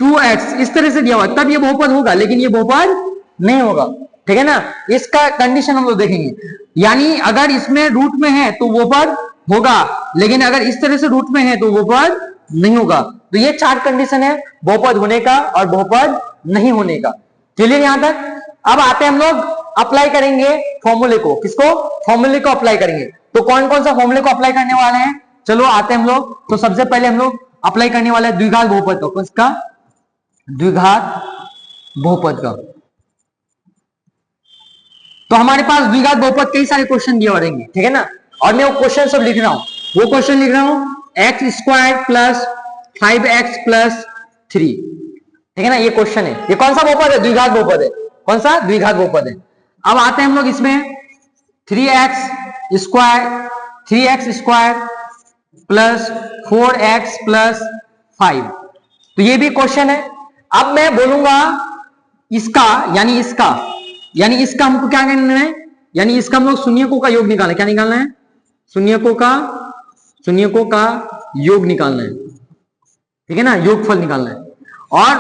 2x, इस तरह से दिया हुआ तब ये बहुपद होगा, लेकिन ये बहुपद नहीं होगा, ठीक है ना। इसका कंडीशन हम लोग देखेंगे, यानी अगर इसमें रूट में है तो बहुपद होगा, लेकिन अगर इस तरह से रूट में है तो बहुपद नहीं होगा। तो ये 4 कंडीशन है बहुपद होने का और बहुपद नहीं होने का। क्लियर यहां तक। अब आते हैं हम लोग अप्लाई करेंगे फॉर्मूले को, किसको, फॉर्मूले को अप्लाई करेंगे। तो कौन कौन सा फॉर्मूले को अप्लाई करने वाले हैं, चलो आते हैं हम लोग। तो सबसे पहले हम लोग अप्लाई करने वाले हैं द्विघात बहुपद को, किसका, द्विघात बहुपद का। तो हमारे पास द्विघात बहुपद कई सारे क्वेश्चन दिए रहेंगे, ठीक है ना, और मैं वो क्वेश्चन सब लिख रहा हूं, वो क्वेश्चन लिख रहा हूं x square plus 5x plus 3, ठीक है ना, ये क्वेश्चन है। ये कौन सा बहुपद है, द्विघात बहुपद है। कौन सा, द्विघात बहुपद है। अब आते हैं हम लोग इसमें 3x square plus 4x plus 5, तो ये भी क्वेश्चन है। अब मैं बोलूंगा इसका, यानी इसका हमको क्या करना है, यानी इसका हम लोग शून्यकों का योग निकालना है। क्या निकालना है, शून्यकों का योग निकालना है, ठीक है ना, योगफल निकालना है। और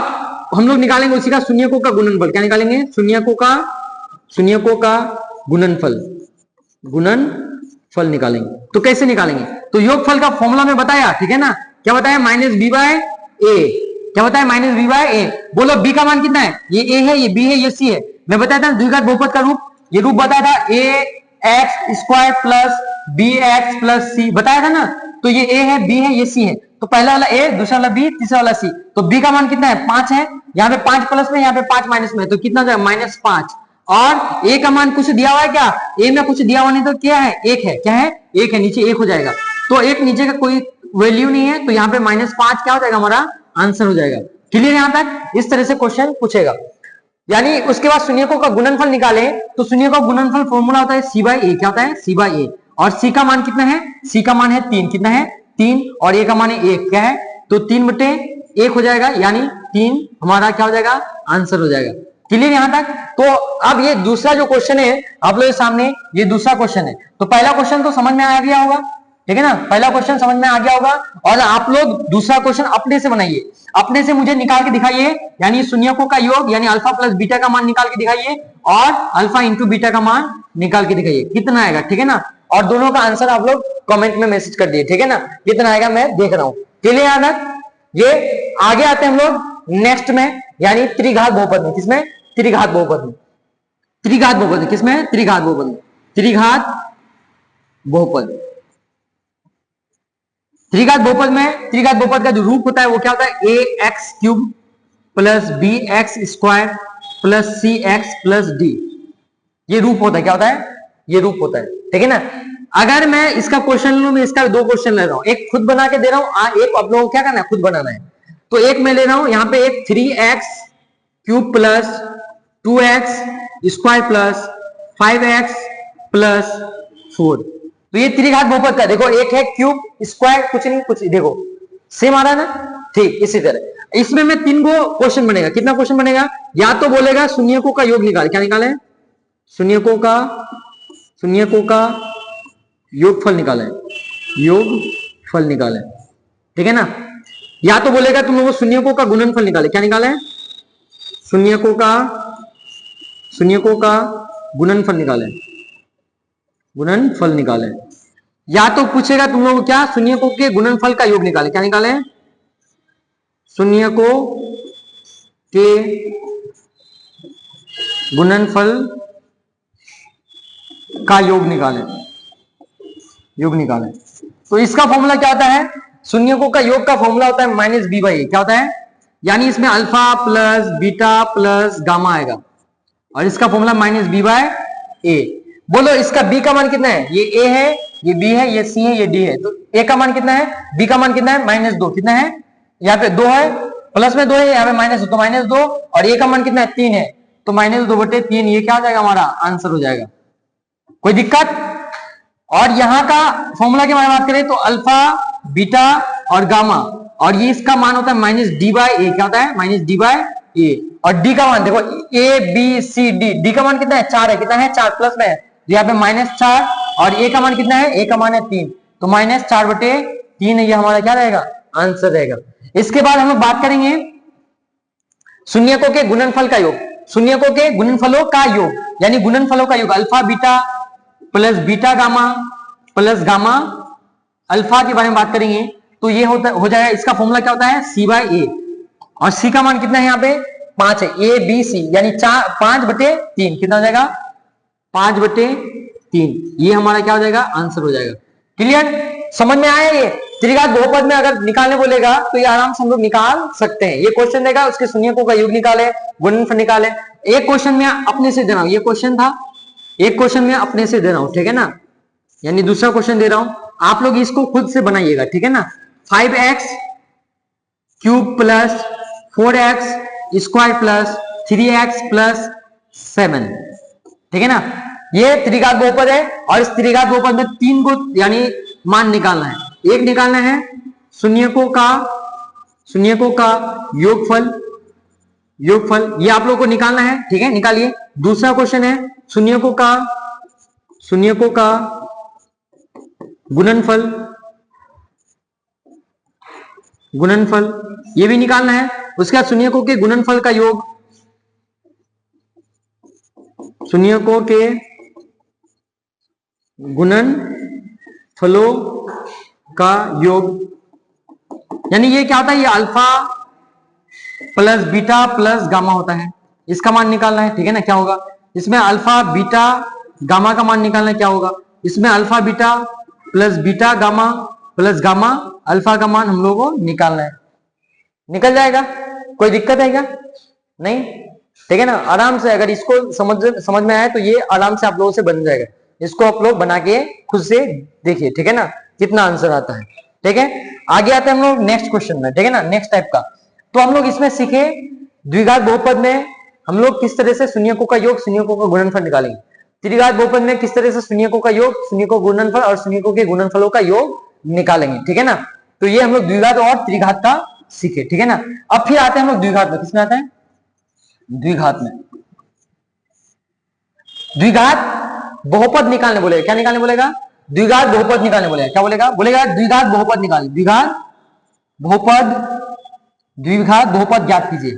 हम लोग निकालेंगे उसी का शून्यकों का गुणनफल। क्या निकालेंगे, शून्यकों का गुणनफल निकालेंगे। तो कैसे निकालेंगे, तो योगफल का फॉर्मूला में बताया, ठीक है ना, क्या बताया, माइनस बी बाय ए। क्या बताया, माइनस बी बाय ए। बोलो बी का मान कितना है, ये ए है, ये बी है, ये सी है। मैं बताया था द्विघात बहुपद का रूप, ये रूप बताया था A X square plus B X plus C, बताया था ना। तो ये ए है, बी है, ये सी है, तो पहला वाला ए, दूसरा वाला बी, तीसरा वाला सी। तो बी का मान कितना है, 5 है, यहाँ पे 5 प्लस में, यहाँ पे 5 माइनस में, तो कितना जाएगा, -5। और ए का मान कुछ दिया हुआ है क्या, ए में कुछ दिया हुआ नहीं, तो क्या है, 1 है, क्या है, 1 है, नीचे 1 हो जाएगा। तो 1 नीचे का कोई वैल्यू नहीं है, तो यहाँ पे -5 क्या हो जाएगा, हमारा आंसर हो जाएगा। क्लियर यहां तक। इस तरह से क्वेश्चन पूछेगा। यानी उसके बाद शून्यकों का गुणनफल निकाले, तो शून्य का गुणनफल फॉर्मूला होता है सी बाई ए। क्या होता है, सी बाई ए। और सी का मान कितना है, सी का मान है 3, कितना है 3, और ए का मान है 1, क्या है, तो 3/1 हो जाएगा, यानी 3 हमारा क्या हो जाएगा, आंसर हो जाएगा। क्लियर यहां तक। तो अब ये दूसरा जो क्वेश्चन है आप लोगों के सामने, ये दूसरा क्वेश्चन है। तो पहला क्वेश्चन तो समझ में आ गया होगा, ठीक है ना, पहला क्वेश्चन समझ में आ गया होगा। और आप लोग दूसरा क्वेश्चन अपने से बनाइए, अपने से मुझे निकाल के दिखाइए, यानी शून्यकों का योग, यानी अल्फा प्लस बीटा का मान निकाल के दिखाइए, और अल्फा इंटू बीटा का मान निकाल के दिखाइए, कितना आएगा, ठीक है ना। और दोनों का आंसर आप लोग कमेंट में मैसेज कर दिए, ठीक है ना, कितना आएगा मैं देख रहा हूं। क्लियर यहां तक। ये आगे आते हैं हम लोग नेक्स्ट में, यानी त्रिघात बहुपद में। किसमें, त्रिघात बहुपद में। त्रिघात बहुपद किसमें, त्रिघात बहुपद में। त्रिघात बहुपद, त्रिघात बहुपद में, त्रिघात बहुपद का जो रूप होता है वो क्या होता है, A X cube plus B X square plus C X plus D, ये रूप होता है। क्या होता है, ये रूप होता है, ठीक है ना। अगर मैं इसका क्वेश्चन लूं, मैं इसका 2 क्वेश्चन ले रहा हूं, एक खुद बना के दे रहा हूं, एक आप लोगों को क्या करना है, खुद बनाना है। तो एक मैं ले रहा हूं यहां पे, एक 3x cube plus 2x square plus 5x plus 4। तो ये त्रिघात बहुपद का देखो, एक है क्यूब स्क्वायर, कुछ नहीं कुछ, देखो सेम आ रहा है ना, ठीक। इसी तरह इसमें मैं 3 को क्वेश्चन बनेगा। कितना क्वेश्चन बनेगा, या तो बोलेगा शून्यकों का योग निकाल, क्या निकाले, शून्यकों का योगफल निकाले, योगफल निकाले, ठीक है ना। या तो बोलेगा तुम लोगों शून्यकों का गुणनफल निकाले, क्या निकाले, शून्यकों का गुणनफल निकाले, गुणनफल निकाले। या तो पूछेगा तुम लोग क्या, शून्यकों के गुणनफल का योग निकाले, क्या निकाले, शून्यकों के गुणनफल का योग निकाले, योग निकाले। तो इसका फॉर्मूला क्या होता है, शून्यकों का योग का फॉर्मूला होता है -b/a। क्या होता है, यानी इसमें alpha plus beta plus gamma आएगा, और इसका फॉर्मूला माइनस बी बाय ए। बोलो इसका बी का मान कितना है, ये ए है, ये बी है, ये सी है, ये डी है, तो ए का मान कितना है, बी का मान कितना है, -2, कितना है यहाँ पे 2 है, प्लस में 2 है, यहाँ पे -2, तो -2, और ए का मान कितना है 3 है, तो -2/3, ये क्या हो जाएगा हमारा आंसर हो जाएगा। कोई दिक्कत? और यहाँ का फॉर्मूला के बारे में बात करें तो अल्फा, बीटा और गामा, और ये इसका मान होता है -d/a, क्या होता है -d/a, और डी का मान देखो A B C D, D का मान कितना है 4 है, कितना है 4 प्लस में है, यहाँ पे -4, और ए का मान कितना है, ए का मान है 3, तो -4/3 ये हमारा क्या रहेगा आंसर रहेगा। इसके बाद हम लोग बात करेंगे शून्यकों के गुणनफल का योग, शून्यकों के गुणनफलों का योग, यानी गुणनफलों का योग alpha beta plus beta gamma plus gamma alpha के बारे में बात करेंगे तो ये हो जाएगा, इसका फॉर्मूला क्या होता है c/a, और c का मान कितना है यहाँ पे 5 है, ए बी सी यानी 5/3, कितना हो जाएगा 5/3, ये हमारा क्या हो जाएगा आंसर हो जाएगा। क्लियर? समझ में आया? ये त्रिघात बहुपद में अगर निकालने बोलेगा तो ये आराम से हम लोग निकाल सकते हैं। ये क्वेश्चन देगा, उसके शून्यकों का योग निकाले, गुणनफल निकाले। एक क्वेश्चन में अपने से दे रहा हूं, ये क्वेश्चन था, एक क्वेश्चन में अपने से दे रहा हूं, ठीक है ना, यानी दूसरा क्वेश्चन दे रहा हूं, आप लोग इसको खुद से बनाइएगा, ठीक है ना। 5x³ plus 4x² plus 3x plus 7, ठीक है ना। ये त्रिघात बहुपद है, और इस त्रिघात बहुपद में 3 को यानी मान निकालना है। एक निकालना है शून्यकों का योगफल, ये आप लोगों को निकालना है, ठीक है, निकालिए। दूसरा क्वेश्चन है शून्यकों का गुणनफल, ये भी निकालना है। उसके बाद शून्यकों के गुणनफल का योग, शून्यकों के गुणनफलों का योग, यानी ये क्या होता है, ये alpha plus beta plus gamma होता है, इसका मान निकालना है, ठीक है ना। क्या होगा इसमें अल्फा बीटा गामा का मान निकालना है, क्या होगा इसमें alpha beta plus beta gamma plus gamma alpha का मान हम लोगों को निकालना है। निकल जाएगा? कोई दिक्कत है क्या? नहीं, ठीक है ना। आराम से अगर इसको समझ में आए तो ये आराम से आप लोगों से बन जाएगा। इसको आप लोग बना के खुद से देखिए, ठीक है ना, कितना आंसर आता है। ठीक है, आगे आते हैं हम लोग नेक्स्ट क्वेश्चन में, ठीक है ना, नेक्स्ट टाइप का। तो हम लोग इसमें सीखे द्विघात बहुपद में हम लोग किस तरह से शून्यकों का योग, शून्यकों का गुणनफल निकालेंगे। त्रिघात बहुपद में किस तरह से शून्यकों का योग, शून्यकों का गुणनफल और शून्यकों के गुणनफलों का योग निकालेंगे, ठीक है ना। तो ये हम लोग द्विघात और त्रिघात का सीखे, ठीक है ना। अब फिर आते हैं हम लोग द्विघात में। किसमें आते हैं? द्विघात में। द्विघात बहुपद निकालने बोलेगा, क्या निकालने बोलेगा? द्विघात बहुपद निकालने बोलेगा। क्या बोलेगा? बोलेगा द्विघात बहुपद निकालने, द्विघात बहुपद ज्ञात कीजिए।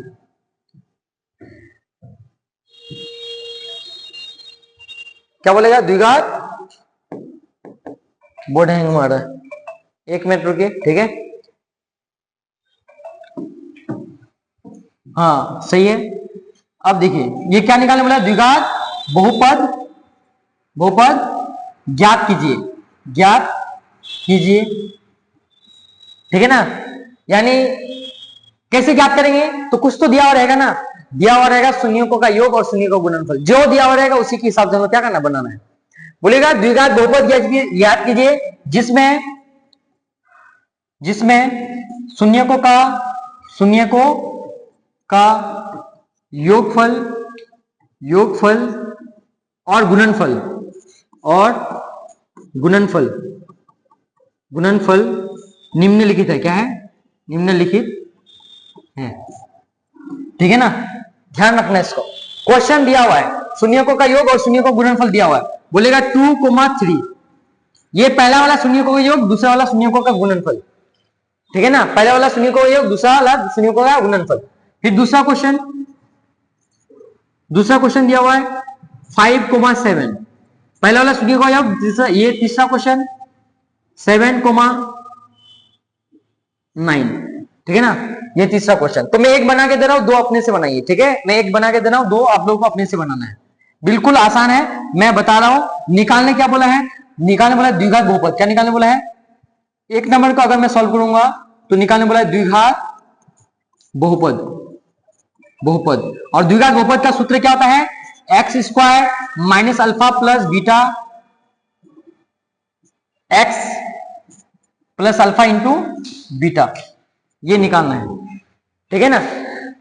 क्या बोलेगा? द्विघात, बोर्ड हैंग मार रहा है, 1 मिनट रुकिए, ठीक है। हाँ सही है। अब देखिए ये क्या निकालने बोला? द्विघात बहुपद ज्ञात कीजिए, ठीक है ना। यानी कैसे ज्ञात करेंगे? तो कुछ तो दिया हुआ रहेगा ना, दिया हुआ रहेगा शून्यकों का योग और शून्यकों का गुणनफल, जो दिया हुआ रहेगा उसी के हिसाब से हमें क्या करना, बनाना है। बोलेगा द्विघात बहुपद ज्ञात कीजिए जिसमें शून्यकों का योगफल और गुणनफल निम्नलिखित है। क्या है? निम्नलिखित है, ठीक है ना। ध्यान रखना इसको, क्वेश्चन दिया हुआ है, शून्यकों का योग और शून्यकों का गुणनफल दिया हुआ है। बोलेगा 2,3, ये पहला वाला शून्यकों का योग, दूसरा वाला शून्यकों का गुणनफल, ठीक है ना। पहला वाला शून्यकों का योग, दूसरा वाला शून्यकों का गुणनफल। फिर दूसरा क्वेश्चन दिया हुआ है 5,7, पहला वाला शून्यकों का योग, ये तीसरा क्वेश्चन 7,9, ठीक है ना। ये तीसरा क्वेश्चन। तो मैं एक बना के दे रहा हूं, 2 अपने से बनाइए, ठीक है। मैं एक बना के दे रहा हूं, 2 आप लोगों को अपने से बनाना है। बिल्कुल आसान है, मैं बता रहा हूं। निकालने क्या बोला है? निकालने बोला है द्विघात बहुपद। क्या निकालने बोला है? 1 नंबर का अगर मैं सॉल्व करूंगा तो निकालने बोला है द्विघात बहुपद। और द्विघात बहुपद का सूत्र क्या होता है? X square minus alpha plus beta x plus alpha into beta, ये निकालना है, ठीक है ना।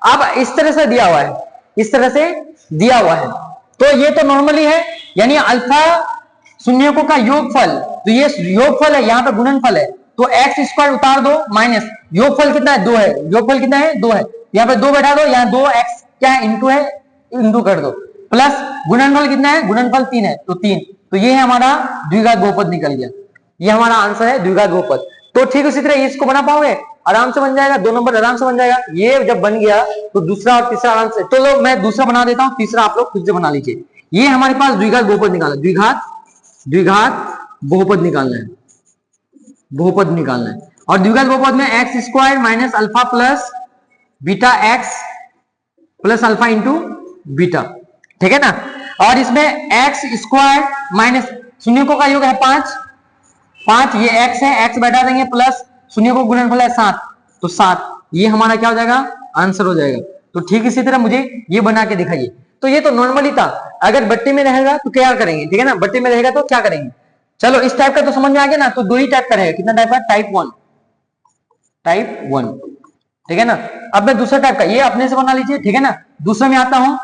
अब इस तरह से दिया हुआ है, इस तरह से दिया हुआ है, तो ये तो नॉर्मली है, यानी अल्फा शून्यकों का योगफल, तो ये योगफल है, यहाँ पे गुणनफल है, तो एक्स स्क्वायर उतार दो माइनस योगफल कितना है 2 है, योगफल कितना है 2 है, यहाँ पे 2 बैठा दो, यहाँ 2 एक्स क्या है इंटू है, इंटू कर दो, प्लस गुणनफल कितना है, गुणनफल 3 है तो 3, तो ये है हमारा द्विघात बहुपद निकल गया, ये हमारा आंसर है द्विघात बहुपद। तो ठीक उसी तरह इसको बना पाओगे, आराम से बन जाएगा, 2 नंबर आराम से बन जाएगा। ये जब बन गया तो दूसरा और तीसरा आराम से, तो लो मैं दूसरा बना देता हूं, तीसरा आप लोग खुद से बना लीजिए। ये हमारे पास द्विघात बहुपद निकालना, द्विघात बहुपद निकालना है, बहुपद निकालना है, और द्विघात बहुपद में x square minus alpha plus beta x plus alpha into beta, ठीक है ना। और इसमें एक्स स्क्वायर माइनस शून्यकों का योग है 5, ये एक्स है, एक्स बैठा देंगे, प्लस शून्य को गुणनफल है 7, तो 7, ये हमारा क्या हो जाएगा, आंसर हो जाएगा। तो ठीक इसी तरह मुझे ये बना के दिखाइए। तो ये तो नॉर्मली था, अगर बट्टे में रहेगा तो क्या करेंगे, ठीक है ना, बट्टे में रहेगा तो क्या करेंगे। चलो इस टाइप का तो समझ में आ गया ना, तो 2 ही टाइप का रहेगा, कितना टाइप का, टाइप 1, ठीक है ना। अब मैं दूसरा टाइप का, ये अपने से बना लीजिए, ठीक है ना। दूसरा में आता हूं,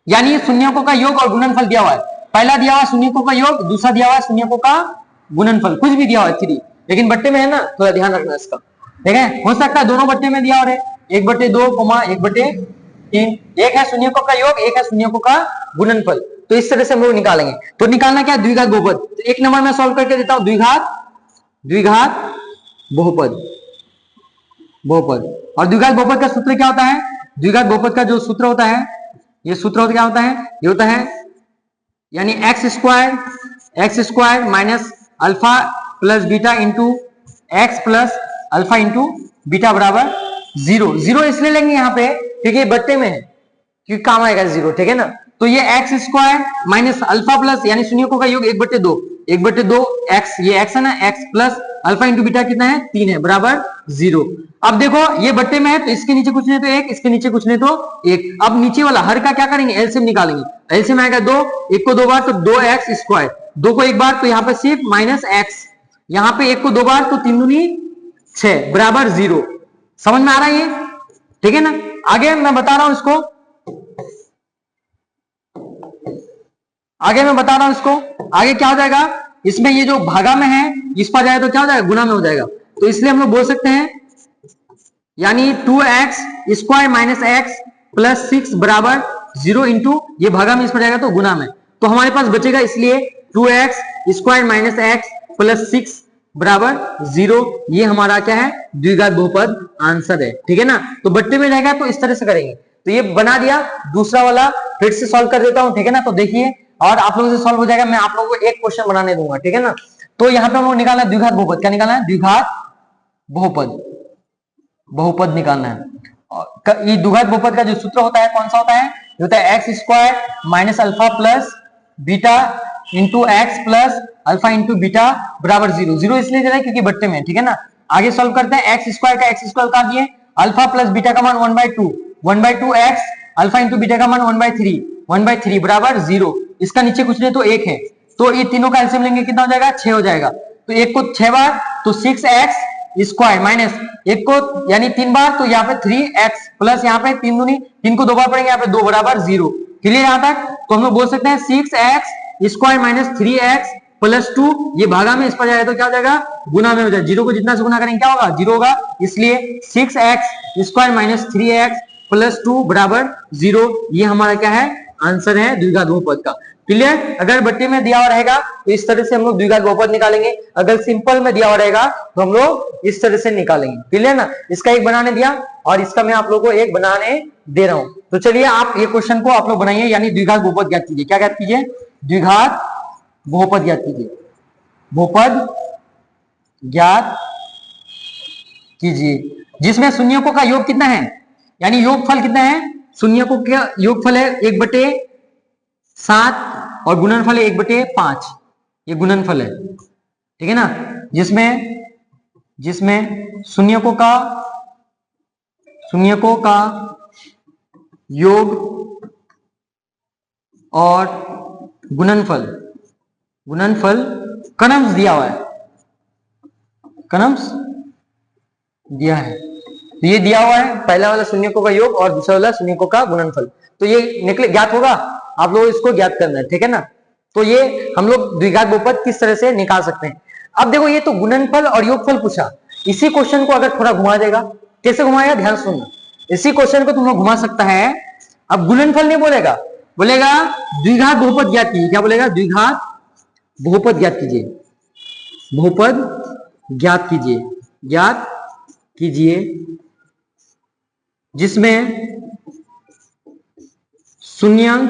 यानी शून्यकों का योग और गुणनफल दिया हुआ है, पहला दिया हुआ है शून्यकों का योग, दूसरा दिया हुआ है शून्यकों का गुणनफल, कुछ भी दिया हुआ है 3, लेकिन बट्टे में है ना, थोड़ा ध्यान रखना इसका, ठीक है। हो सकता है दोनों बट्टे में दिया हो रहे, 1/2, 1/3, एक है शून्यकों का योग, एक है शून्यकों का गुणनफल, तो इस तरह से हम लोग निकालेंगे। तो निकालना क्या, द्विघात बहुपद। तो 1 नंबर में सॉल्व करके देता हूं, द्विघात बहुपद, और द्विघात बहुपद का सूत्र क्या होता है, द्विघात बहुपद का जो सूत्र होता है, ये सूत्र क्या होता है, ये होता है यानी x square minus alpha plus beta into x plus alpha into beta बराबर 0 इसलिए लेंगे यहाँ पे क्योंकि ये बट्टे में है, क्योंकि काम आएगा 0, ठीक है ना। तो ये x square minus alpha plus यानी शून्यकों का योग 1/2 एक्स, ये एक्स है ना, x plus alpha into beta कितना है 3 है, बराबर 0। अब देखो ये बट्टे में है तो इसके नीचे कुछ नहीं तो 1, इसके नीचे कुछ नहीं तो 1। अब नीचे वाला हर का क्या करेंगे, एलसीएम निकालेंगे, एलसीएम आएगा 2, 1 को 2 बार तो 2x स्क्वायर, 2 को 1 बार तो यहाँ पे सिर्फ माइनस एक्स, यहाँ पे 1 को 2 बार तो 3 दूनी 6 बराबर 0। समझ में आ रहा है ये, ठीक है ना। आगे मैं बता रहा हूं इसको, आगे क्या हो जाएगा, इसमें ये जो भागा में है इस पर जाए तो क्या हो जाएगा, गुना में हो जाएगा। तो इसलिए हम लोग बोल सकते हैं यानी 2x square minus x plus 6 बराबर 0 इंटू ये भागा में इस पर जाएगा तो गुना में, तो हमारे पास बचेगा इसलिए 2x square minus x plus 6 बराबर 0। ये हमारा क्या है, द्विघात बहुपद आंसर है, ठीक है ना। तो बट्टे में रहेगा तो इस तरह से करेंगे। तो ये बना दिया, दूसरा वाला फिर से सॉल्व कर देता हूं, ठीक है ना। तो देखिए और आप लोगों से सॉल्व हो जाएगा, मैं आप लोगों को एक क्वेश्चन बनाने दूंगा, ठीक है ना। तो यहाँ पे हम लोग निकालना है द्विघात बहुपद, क्या निकालना है, द्विघात बहुपद निकालना है। ये द्विघात बहुपद का जो सूत्र होता है कौन सा होता है, ये होता है x square minus alpha plus beta into x plus alpha into beta बराबर 0 इसलिए दे रहा है क्योंकि बट्टे में, ठीक है ना। आगे सॉल्व करते हैं, एक्स स्क्वायर का दिए, अल्फा प्लस बीटा का मान 1/2 एक्स, अल्फा इंटू बीटा का मान 1/3 बराबर 0। इसका नीचे कुछ नहीं तो 1 है, तो ये तीनों का एलसीएम लेंगे कितना हो जाएगा, 6 हो जाएगा। तो 1 को 6 बार तो 6x स्क्वायर माइनस 1 को यानी 3 बार तो यहाँ पे 3x प्लस यहाँ पे 3 दूनी 3 को 2 बार पड़ेंगे, यहाँ पे 2 बराबर 0। क्लियर यहाँ तक, तो हम लोग बोल सकते हैं 6x square minus 3x plus 2, ये भागा में इस पर जाएगा तो क्या हो जाएगा, गुना में हो जाएगा, 0 को जितना से गुना करेंगे क्या होगा, 0 होगा। इसलिए 6x square minus 3x plus 2 बराबर 0, ये हमारा क्या है, आंसर है द्विघात बहुपद का। क्लियर, अगर बट्टे में दिया हुआ रहेगा तो इस तरह से हम लोग द्विघात बहुपद निकालेंगे, अगर सिंपल में दिया हुआ रहेगा तो हम लोग इस तरह से निकालेंगे। क्लियर ना, इसका एक बनाने दिया और इसका मैं आप लोगों को एक बनाने दे रहा हूं। तो चलिए आप ये क्वेश्चन को आप लोग बनाइए, यानी द्विघात बहुपद ज्ञात कीजिए। क्या ज्ञात कीजिए, द्विघात बहुपद ज्ञात कीजिए, बहुपद ज्ञात कीजिए जिसमें शून्यकों का योग कितना है, यानी योगफल कितना है, शून्यकों का योगफल है 1/7 और गुणनफल है 1/5, ये गुणनफल है, ठीक है ना। जिसमें शून्यकों का योग और गुणनफल, गुणनफल क्रम्स दिया हुआ है, क्रम्स दिया है। तो ये दिया हुआ है, पहला वाला शून्यकों का योग और दूसरा वाला शून्यकों का गुणनफल। तो ये निकले ज्ञात होगा, आप लोग इसको ज्ञात करना है, ठीक है ना। तो ये हम लोग द्विघात बहुपद किस तरह से निकाल सकते हैं। अब देखो ये तो गुणनफल और योगफल पूछा, इसी क्वेश्चन को अगर थोड़ा घुमा देगा, कैसे घुमाएगा ध्यान सुनना। इसी क्वेश्चन को तुम लोग घुमा सकता है, अब गुणनफल नहीं बोलेगा, बोलेगा द्विघात बहुपद ज्ञात कीजिए। क्या बोलेगा? द्विघात बहुपद ज्ञात कीजिए, बहुपद ज्ञात कीजिए, ज्ञात कीजिए जिसमें शून्यांक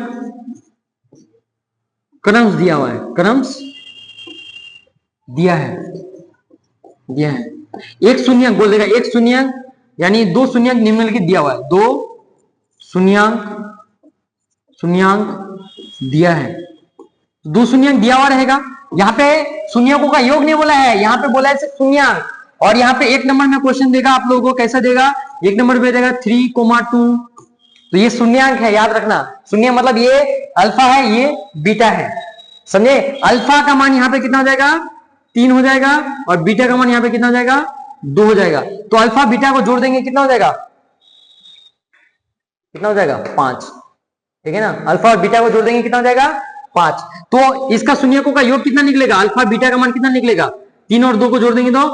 क्रम्स दिया हुआ है, क्रम्स दिया है, दिया है। एक शून्यांक बोल देगा, एक शून्यांक यानी दो शून्यांक निम्नलिखित दिया हुआ है, दो शून्यांक, शून्यांक दिया है, दो शून्यांक दिया हुआ रहेगा। यहाँ पे शून्यकों का योग नहीं बोला है, यहाँ पे बोला है सिर्फ शून्यांक। और यहाँ पे एक नंबर में क्वेश्चन देगा आप लोगों को, कैसा देगा? एक नंबर पे देगा 3,2। तो ये शून्यांक है, याद रखना। शून्य मतलब ये अल्फा है, ये बीटा है, समझे। अल्फा का मान यहाँ पे कितना हो जाएगा? 3 हो जाएगा, और बीटा का मान यहाँ पे कितना हो जाएगा? 2 हो जाएगा। तो अल्फा बीटा को जोड़ देंगे, कितना हो जाएगा? कितना हो जाएगा? 5, ठीक है ना। अल्फा और बीटा को जोड़ देंगे, कितना हो जाएगा? 5। तो इसका शून्यकों का योग कितना निकलेगा? अल्फा बीटा का मान कितना निकलेगा? 3 और 2 को जोड़ देंगे तो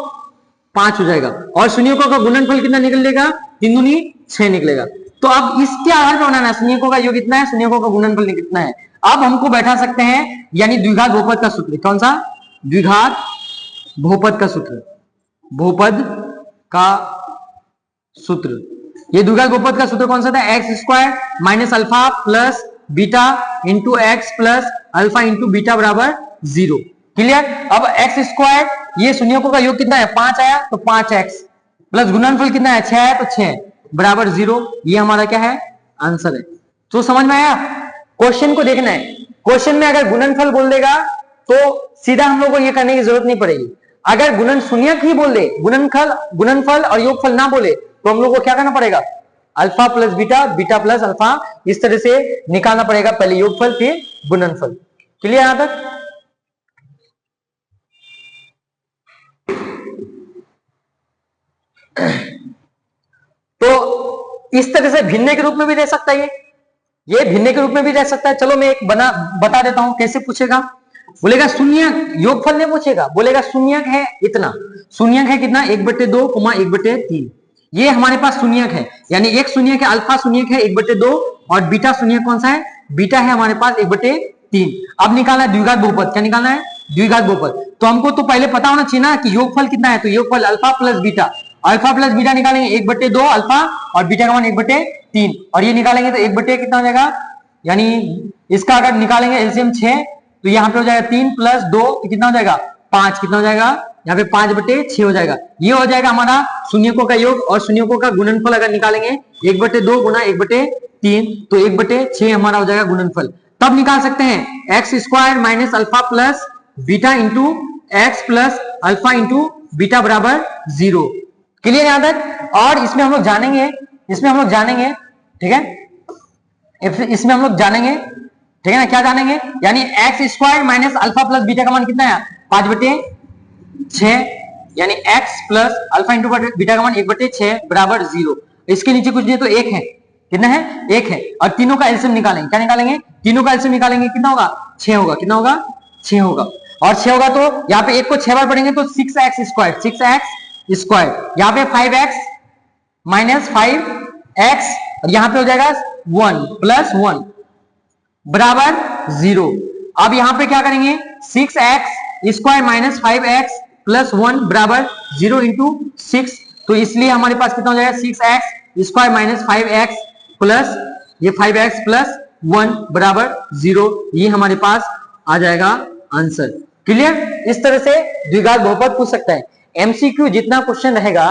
5 हो जाएगा। और शून्यकों का गुणनफल कितना निकलेगा? 3 दूनी 6 निकलेगा। तो अब इसके आधार पर बनाना है, शून्यकों का योग कितना है, शून्यकों का गुणनफल कितना है। अब हमको बैठा सकते हैं, यानी द्विघात बहुपद का सूत्र। कौन सा? द्विघात बहुपद का सूत्र, बहुपद का सूत्र। ये द्विघात बहुपद का सूत्र कौन सा था? X square minus alpha plus beta into x plus alpha into beta बराबर 0। क्लियर? अब एक्स स्क्वायर, ये शून्यकों का योग कितना है? 5 आया तो 5x प्लस गुणनफल कितना है? 6 है तो 6 बराबर 0। ये हमारा क्या है? आंसर है। तो समझ में आया? क्वेश्चन को देखना है, क्वेश्चन में अगर गुणनफल बोल देगा तो सीधा हम लोग को ये करने की जरूरत नहीं पड़ेगी। अगर गुणन शून्यक ही बोल दे, गुणनफल और योगफल ना बोले, तो हम लोग को क्या करना पड़ेगा? Alpha plus beta, beta plus alpha, इस तरह से निकालना पड़ेगा। पहले योगफल फिर गुणनफल। क्लियर यहां तक? तो इस तरह से भिन्न के रूप में भी दे सकता है, ये भिन्न के रूप में भी दे सकता है। चलो मैं एक बता देता हूं कैसे पूछेगा। बोलेगा शून्यक, योगफल नहीं पूछेगा, बोलेगा शून्यक है इतना, शून्यक है कितना? 1/2, 1/3। ये हमारे पास शून्यक है, यानी एक शून्यक है, अल्फा शून्यक है 1/2, और बीटा शून्यक कौन सा है? बीटा है हमारे पास 1/3। अब निकालना है द्विघात बहुपद। क्या निकालना है? द्विघात बहुपद। तो हमको तो पहले पता होना चाहिए ना कि योगफल कितना है। तो योगफल alpha plus beta, alpha plus beta निकालेंगे 1/2 अल्फा, और बीटा का मान 1/3, और ये निकालेंगे तो 1/, कितना हो जाएगा? यानी इसका अगर निकालेंगे एलसीएम 6, तो यहाँ पे हो जाएगा 3 प्लस 2, तो कितना हो जाएगा? 5। कितना हो जाएगा? यहाँ पे 5/6 हो जाएगा। ये हो जाएगा हमारा शून्यकों का योग, और शून्यकों का गुणनफल अगर निकालेंगे 1/2 गुना 1/3, तो 1/6 हमारा हो जाएगा गुणनफल। तब निकाल सकते हैं x square minus alpha plus beta into x plus alpha into beta बराबर 0। क्लियर यहां तक? और इसमें हम लोग जानेंगे, ठीक है, इसमें हम लोग जानेंगे, ठीक है ना। क्या जानेंगे? यानी x square minus alpha plus beta का मान कितना है? 5/6, यानी x plus alpha into beta का मान 1/6 बराबर 0। इसके नीचे कुछ नहीं तो 1 है। कितना है? 1 है। और तीनों का एलसीएम निकालेंगे। क्या निकालेंगे? तीनों का एलसीएम निकालेंगे, कितना होगा? 6 होगा। कितना होगा? 6 होगा। और 6 होगा तो यहाँ पे 1 को 6 बार पढ़ेंगे तो 6x स्क्वायर, 6x स्क्वायर। यहाँ पे 5x माइनस 5x, और यहाँ पे हो जाएगा 1 प्लस 1 बराबर 0। अब यहाँ पे क्या करेंगे? 6x square minus 5x plus 1 बराबर 0 इंटू 6। तो इसलिए हमारे पास कितना हो जाएगा? 6x square minus 5x plus ये 5x प्लस 1 बराबर 0। ये हमारे पास आ जाएगा आंसर। क्लियर? इस तरह से द्विघात बहुपद पूछ सकता है। एमसीक्यू जितना क्वेश्चन रहेगा,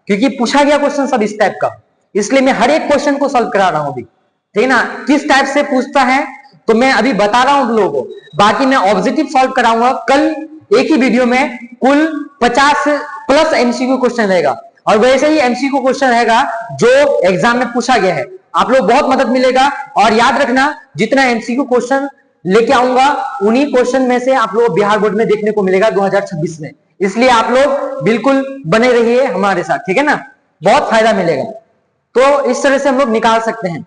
क्योंकि पूछा गया क्वेश्चन सब इस टाइप का, इसलिए मैं हर एक क्वेश्चन को सॉल्व करा रहा हूं अभी, ठीक है ना। किस टाइप से पूछता है तो मैं अभी बता रहा हूं तुम लोगों को, बाकी मैं ऑब्जेक्टिव सॉल्व कराऊंगा कल एक ही वीडियो में। कुल 50 प्लस एमसीक्यू क्वेश्चन रहेगा, और वैसे ही एमसीक्यू क्वेश्चन रहेगा जो एग्जाम में पूछा गया है। आप लोग बहुत मदद मिलेगा। और याद रखना, जितना एमसीक्यू क्वेश्चन लेके आऊंगा उन्हीं क्वेश्चन में से आप लोग बिहार बोर्ड में देखने को मिलेगा 2026 में। इसलिए आप लोग बिल्कुल बने रहिए हमारे साथ, ठीक है ना, बहुत फायदा मिलेगा। तो इस तरह से हम लोग निकाल सकते हैं।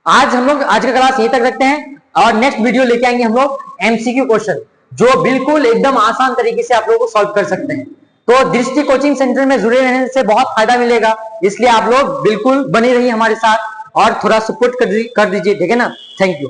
आज हम लोग आज का क्लास यहीं तक रखते हैं और नेक्स्ट वीडियो लेके आएंगे हम लोग एमसीक्यू क्वेश्चन जो बिल्कुल एकदम आसान तरीके से आप लोगों को सॉल्व कर सकते हैं। तो दृष्टि कोचिंग सेंटर में जुड़े रहने से बहुत फायदा मिलेगा, इसलिए आप लोग बिल्कुल बने रहिए हमारे साथ और थोड़ा सपोर्ट कर दीजिए, ठीक है ना। Thank you.